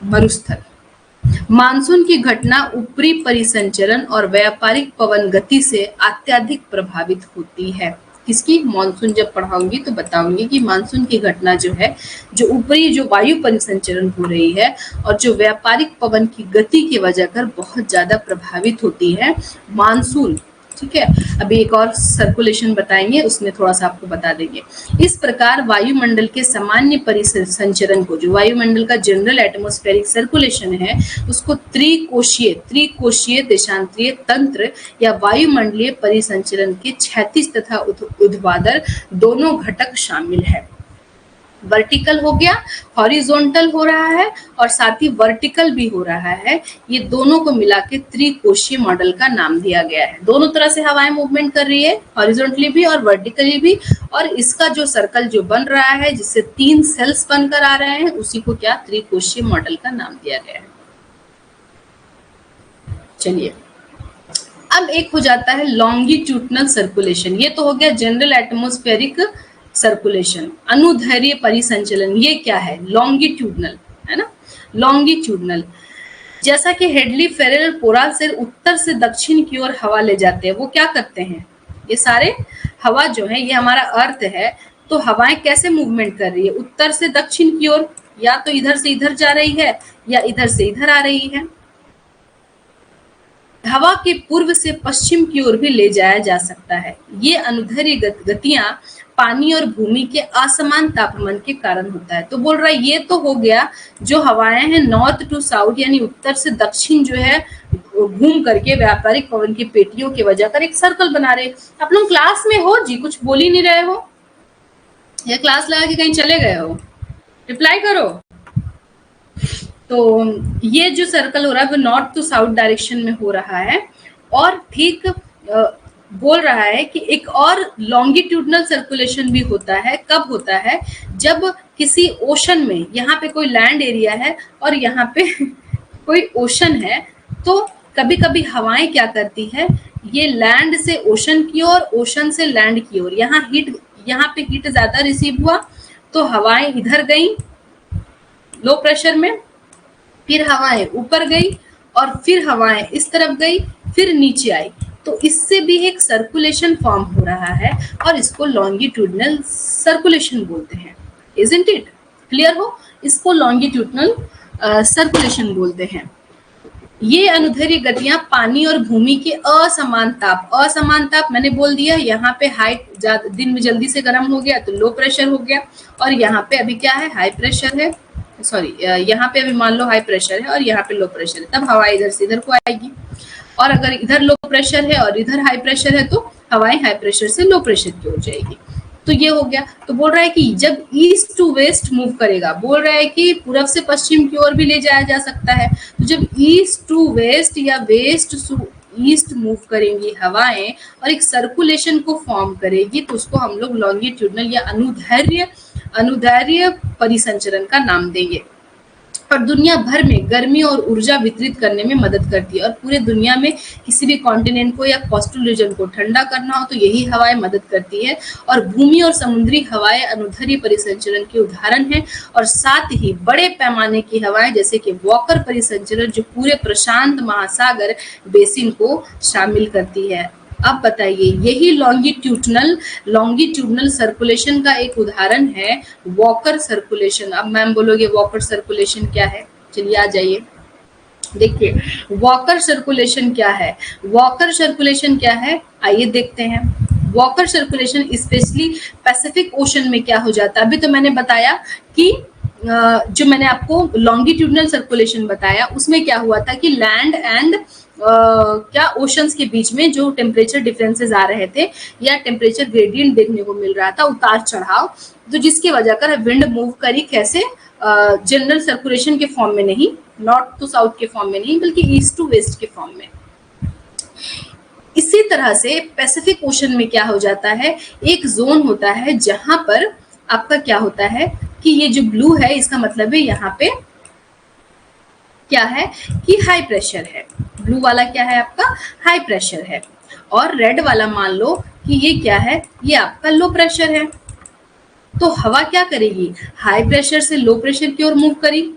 मरुस्थल। मानसून की घटना ऊपरी परिसंचरण और व्यापारिक पवन गति से अत्यधिक प्रभावित होती है। किसकी? मानसून जब पढ़ाऊंगी तो बताऊंगी कि मानसून की घटना जो है, जो ऊपरी जो वायु परिसंचरण हो रही है और जो व्यापारिक पवन की गति की वजह कर बहुत ज्यादा प्रभावित होती है मानसून, ठीक है। अभी एक और सर्कुलेशन बताएंगे, उसमें थोड़ा सा आपको बता देंगे। इस प्रकार वायुमंडल के सामान्य परिसंचरण को, जो वायुमंडल का जनरल एटमॉस्फेरिक सर्कुलेशन है, उसको त्रिकोशीय देशांतरीय तंत्र या वायुमंडलीय परिसंचरण के क्षैतिज तथा ऊर्ध्वाधर दोनों घटक शामिल है। वर्टिकल हो गया, हॉरिजॉन्टल हो रहा है, और साथ ही वर्टिकल भी हो रहा है। ये दोनों को मिला के त्रिकोशीय मॉडल का नाम दिया गया है। दोनों तरह से हवाएं मूवमेंट कर रही है, हॉरिजॉन्टली भी और वर्टिकली भी, और इसका जो सर्कल जो बन रहा है, जिससे 3 सेल्स बनकर आ रहे हैं, उसी को क्या, त्रिकोशीय मॉडल का नाम दिया गया है। चलिए, अब एक हो जाता है लॉन्गिट्यूडनल सर्कुलेशन। ये तो हो गया जनरल एटमॉस्फेरिक सर्कुलेशन, अनुदैर्घ्य परिसंचलन। ये क्या है? लॉन्गिट्यूडनल, है ना, लॉन्गिट्यूडनल। जैसा कि हेडली फेरल पोरा से उत्तर से दक्षिण की ओर हवा ले जाते हैं, वो क्या करते हैं, ये सारे हवा जो है, ये हमारा अर्थ है, तो हवाएं कैसे मूवमेंट कर रही है, उत्तर से दक्षिण की ओर, या तो इधर से इधर जा रही है या इधर से इधर आ रही है। हवा के पूर्व से पश्चिम की ओर भी ले जाया जा सकता है। ये अनुदैर्घ्य गतियां पानी और भूमि के असमान तापमान के कारण होता है। तो बोल रहा है ये तो हो गया जो हवाएं हैं नॉर्थ टू साउथ, यानी उत्तर से दक्षिण जो है घूम करके व्यापारिक पवन की पेटियों की वजह कर एक सर्कल बना रहे। आप लोग क्लास में हो जी, कुछ बोल ही नहीं रहे हो, या क्लास लगा के कहीं चले गए हो? रिप्लाई करो। तो ये जो सर्कल हो रहा है वो नॉर्थ टू साउथ डायरेक्शन में हो रहा है, और ठीक बोल रहा है कि एक और लॉन्गिट्यूडनल सर्कुलेशन भी होता है। कब होता है? जब किसी ओशन में, यहाँ पे कोई लैंड एरिया है और यहाँ पे कोई ओशन है, तो कभी कभी हवाएं क्या करती है, ये लैंड से ओशन की ओर, ओशन से लैंड की ओर, यहाँ पे हीट ज्यादा रिसीव हुआ तो हवाएं इधर गई लो प्रेशर में, फिर हवाएं ऊपर गई, और फिर हवाएं इस तरफ गई, फिर नीचे आई, तो इससे भी एक सर्कुलेशन फॉर्म हो रहा है, और इसको लॉन्गिट्यूडनल सर्कुलेशन बोलते हैं। Isn't it? क्लियर हो? इसको लॉन्गिट्यूडनल सर्कुलेशन बोलते हैं। ये अनुदैर्ध्य गतियां पानी और भूमि के असमान ताप मैंने बोल दिया, यहाँ पे हाइट दिन में जल्दी से गर्म हो गया तो लो प्रेशर हो गया, और यहाँ पे अभी क्या है, हाई प्रेशर है, सॉरी यहाँ पे अभी मान लो हाई प्रेशर है और यहाँ पे लो प्रेशर है, तब हवा इधर से इधर को आएगी। और अगर इधर लो प्रेशर है और इधर हाई प्रेशर है तो हवाएं हाई प्रेशर से लो प्रेशर की हो जाएगी। तो ये हो गया। तो बोल रहा है कि जब ईस्ट टू वेस्ट मूव करेगा, बोल रहा है कि पूरब से पश्चिम की ओर भी ले जाया जा सकता है। तो जब ईस्ट टू वेस्ट या वेस्ट टू ईस्ट मूव करेंगी हवाएं और एक सर्कुलेशन को फॉर्म करेगी, तो उसको हम लोग लॉन्गिट्यूडनल या अनुदैर्ध्य परिसंचरण का नाम देंगे। और दुनिया भर में गर्मी और ऊर्जा वितरित करने में मदद करती है। और पूरे दुनिया में किसी भी कॉन्टिनेंट को या कोस्टल रीजन को ठंडा करना हो तो यही हवाएं मदद करती है। और भूमि और समुद्री हवाएं अनुदैर्ध्य परिसंचरण के उदाहरण हैं। और साथ ही बड़े पैमाने की हवाएं जैसे कि वॉकर परिसंचरण जो पूरे प्रशांत महासागर बेसिन को शामिल करती है। अब बताइए, यही लॉन्गिट्यूडनल सर्कुलेशन का एक उदाहरण है वॉकर सर्कुलेशन। अब मैम बोलोगे वॉकर सर्कुलेशन क्या है, चलिए आ जाइए देखिए वॉकर सर्कुलेशन क्या है। वॉकर सर्कुलेशन क्या है आइए देखते हैं। Walker circulation specially Pacific ocean में क्या हो जाता है। अभी तो मैंने बताया कि जो मैंने आपको लॉन्गिट्यूडनल सर्कुलेशन बताया उसमें क्या हुआ था कि लैंड एंड क्या ओशंस के बीच में जो टेम्परेचर डिफरेंसेस आ रहे थे या टेम्परेचर ग्रेडियंट देखने को मिल रहा था, उतार चढ़ाव, तो जिसकी वजह कर विंड मूव करी कैसे, जनरल सर्कुलेशन के फॉर्म में नहीं, नॉर्थ टू साउथ के फॉर्म में नहीं, बल्कि ईस्ट टू वेस्ट के फॉर्म में। इसी तरह से पैसिफिक ओशन में क्या हो जाता है, एक जोन होता है जहां पर आपका क्या होता है कि ये जो ब्लू है इसका मतलब है यहाँ पे क्या है कि हाई प्रेशर है। ब्लू वाला क्या है आपका हाई प्रेशर है, और रेड वाला मान लो कि ये क्या है, ये आपका लो प्रेशर है। तो हवा क्या करेगी, हाई प्रेशर से लो प्रेशर की ओर मूव करी,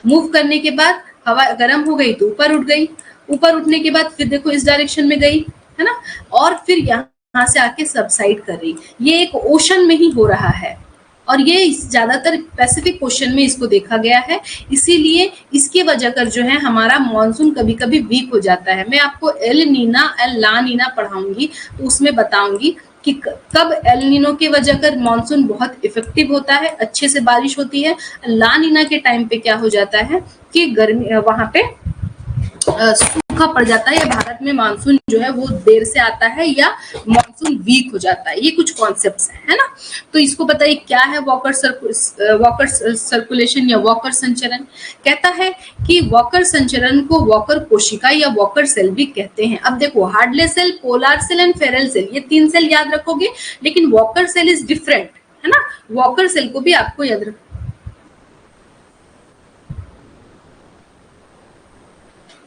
मूव करने के बाद हवा गर्म हो गई तो ऊपर उठ गई, ऊपर उठने के बाद फिर देखो इस डायरेक्शन में गई है ना, और फिर यहाँ से आके सबसाइड कर रही। ये एक ओशन में ही हो रहा है और ये ज्यादातर पैसिफिक ओशन में इसको देखा गया है। इसीलिए इसके वजह कर जो है हमारा मॉनसून कभी कभी वीक हो जाता है। मैं आपको एल ला नीना पढ़ाऊंगी तो उसमें बताऊंगी कि कब एल नीनो के वजह कर मॉनसून बहुत इफेक्टिव होता है, अच्छे से बारिश होती है। ला नीना के टाइम पे क्या हो जाता है कि गर्मी वहां पे सूखा पड़ जाता है, या भारत में मानसून जो है वो देर से आता है या मानसून वीक हो जाता है। ये कुछ कॉन्सेप्ट्स है ना। तो इसको बताइए क्या है वॉकर सर्कुलेशन या वॉकर संचरण। कहता है कि वॉकर संचरण को वॉकर कोशिका या वॉकर सेल भी कहते हैं। अब देखो Hadley cell, polar cell and Ferrel cell, ये 3 सेल याद रखोगे, लेकिन वॉकर सेल इज डिफरेंट है ना। वॉकर सेल को भी आपको याद रखो।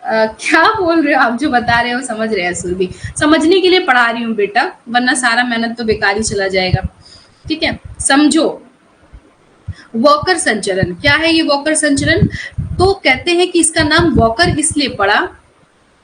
क्या बोल रहे हो आप, जो बता रहे हो समझ रहे हैं सुरभि, समझने के लिए पढ़ा रही हूँ बेटा, वरना सारा मेहनत तो बेकार ही चला जाएगा। ठीक है, समझो वॉकर संचरण क्या है। ये वॉकर संचरण तो कहते हैं कि इसका नाम वॉकर इसलिए पड़ा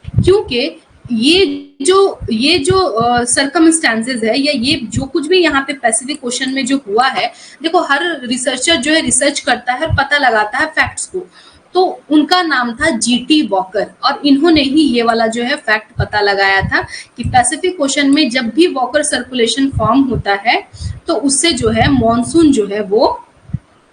क्योंकि ये जो सर्कमस्टेंसेस है या ये जो कुछ भी यहाँ पे पैसिफिक ओशन में जो हुआ है, देखो हर रिसर्चर जो है रिसर्च करता है और पता लगाता है फैक्ट्स को। तो उनका नाम था जीटी वॉकर, और इन्होंने ही ये वाला जो है फैक्ट पता लगाया था कि पैसिफिक ओशन में जब भी वॉकर सर्कुलेशन फॉर्म होता है तो उससे जो है मॉनसून जो है वो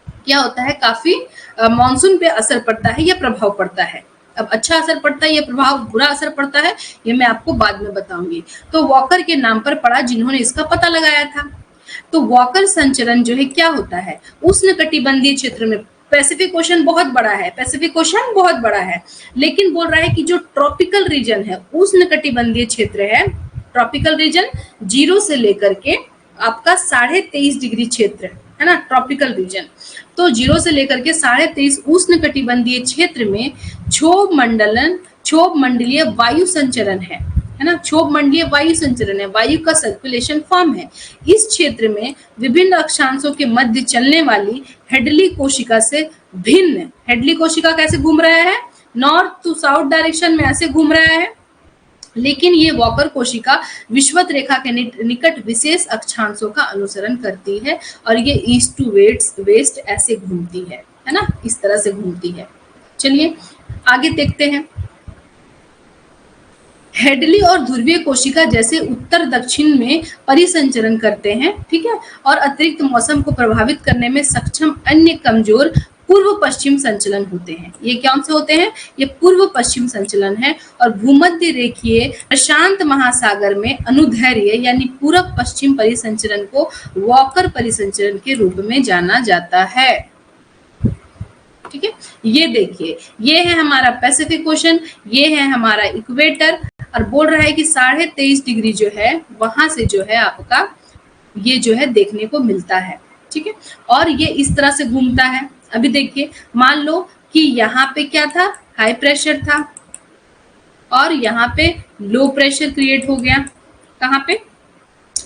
क्या होता है, काफी मॉनसून पे असर पड़ता है या प्रभाव पड़ता है। अब अच्छा असर पड़ता है या प्रभाव बुरा असर पड़ता है ये मैं आपको बाद में बताऊंगी। तो वॉकर के नाम पर पड़ा जिन्होंने इसका पता लगाया था। तो वॉकर संचरण जो है क्या होता है, उष्णकटिबंधीय क्षेत्र में, पैसिफिक ओशन बहुत बड़ा है, पैसिफिक ओशन बहुत बड़ा है, लेकिन बोल रहा है कि जो ट्रॉपिकल रीजन है, उष्णकटिबंधीय क्षेत्र है, ट्रॉपिकल रीजन 0 से लेकर के आपका 23.5 डिग्री क्षेत्र है ना, ट्रॉपिकल रीजन। तो 0 से लेकर के 23.5 उष्णकटिबंधीय क्षेत्र में क्षोभ मंडलीय वायु संचरण है ना, क्षोभ मंडलीय वायु संचरण है, वायु का सर्कुलेशन फॉर्म है। इस क्षेत्र में विभिन्न अक्षांशों के मध्य चलने वाली हेडली कोशिका से भिन्न, हेडली कोशिका कैसे घूम रहा है, नॉर्थ टू साउथ डायरेक्शन में ऐसे घूम रहा है, लेकिन ये वॉकर कोशिका विषुवत रेखा के निकट विशेष अक्षांशों का अनुसरण करती है और ये ईस्ट टू वेस्ट ऐसे घूमती है। है ना, इस तरह से घूमती है। चलिए आगे देखते हैं। हेडली और ध्रुवीय कोशिका जैसे उत्तर दक्षिण में परिसंचरण करते हैं, ठीक है, और अतिरिक्त मौसम को प्रभावित करने में सक्षम अन्य कमजोर पूर्व पश्चिम संचलन होते हैं। ये कौन से होते हैं? ये पूर्व पश्चिम संचलन है। और भूमध्य रेखीय प्रशांत महासागर में अनुदैर्घ्य यानी पूरब पश्चिम परिसंचरण को वॉकर परिसंचरण के रूप में जाना जाता है। ठीक है, ये देखिए, ये है हमारा पैसिफिक ओशन, ये है हमारा इक्वेटर, और बोल रहा है कि 23.5 डिग्री जो है वहां से जो है आपका ये जो है देखने को मिलता है। ठीक है, और ये इस तरह से घूमता है। अभी देखिए, मान लो कि यहाँ पे क्या था, हाई प्रेशर था, और यहाँ पे लो प्रेशर क्रिएट हो गया। कहाँ पे?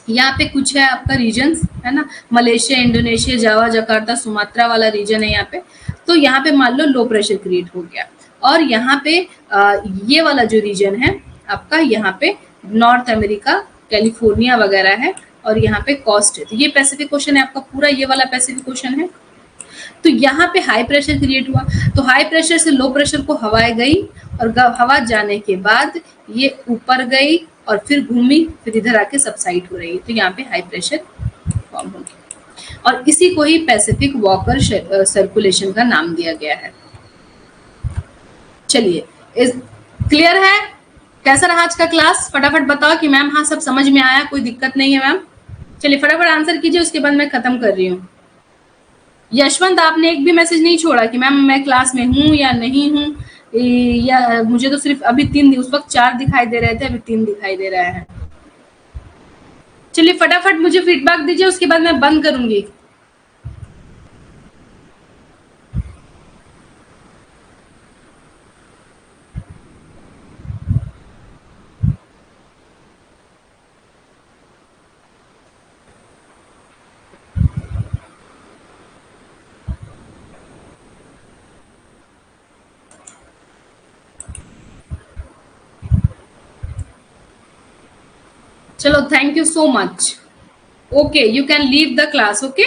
यहाँ पे कुछ है आपका रीजन्स, है ना, मलेशिया, इंडोनेशिया, जावा, जकार्ता, सुमात्रा वाला रीजन है यहाँ पे। तो यहाँ पे मान लो लो प्रेशर क्रिएट हो गया, और यहाँ पे ये वाला जो रीजन है आपका, यहाँ पे नॉर्थ अमेरिका, कैलिफोर्निया वगैरह है, और यहाँ पे कोस्ट है। तो ये पैसिफिक ओशन है आपका पूरा, ये वाला पैसिफिक ओशन है। तो यहाँ पे हाई प्रेशर क्रिएट हुआ, तो हाई प्रेशर से लो प्रेशर को हवाएं गई, और हवा जाने के बाद ये ऊपर गई और फिर घूमी, फिर इधर आके सबसाइड हो रही है। तो यहाँ पे हाई प्रेशर फॉर्म हो गया, और इसी को ही पैसिफिक वॉकर सर्कुलेशन का नाम दिया गया है। चलिए, क्लियर है? कैसा रहा आज का क्लास? फटाफट बताओ कि मैम हाँ सब समझ में आया, कोई दिक्कत नहीं है मैम? चलिए फटाफट आंसर कीजिए, उसके बाद मैं खत्म कर रही हूँ। यशवंत, आपने एक भी मैसेज नहीं छोड़ा कि मैम मैं क्लास में हूँ या नहीं हूँ, या मुझे तो सिर्फ अभी 3, उस वक्त 4 दिखाई दे रहे थे, अभी 3 दिखाई दे रहा है। चलिए फटाफट मुझे फीडबैक दीजिए, उसके बाद मैं बंद करूंगी। चलो, thank you so much. Okay, you can leave the class. Okay.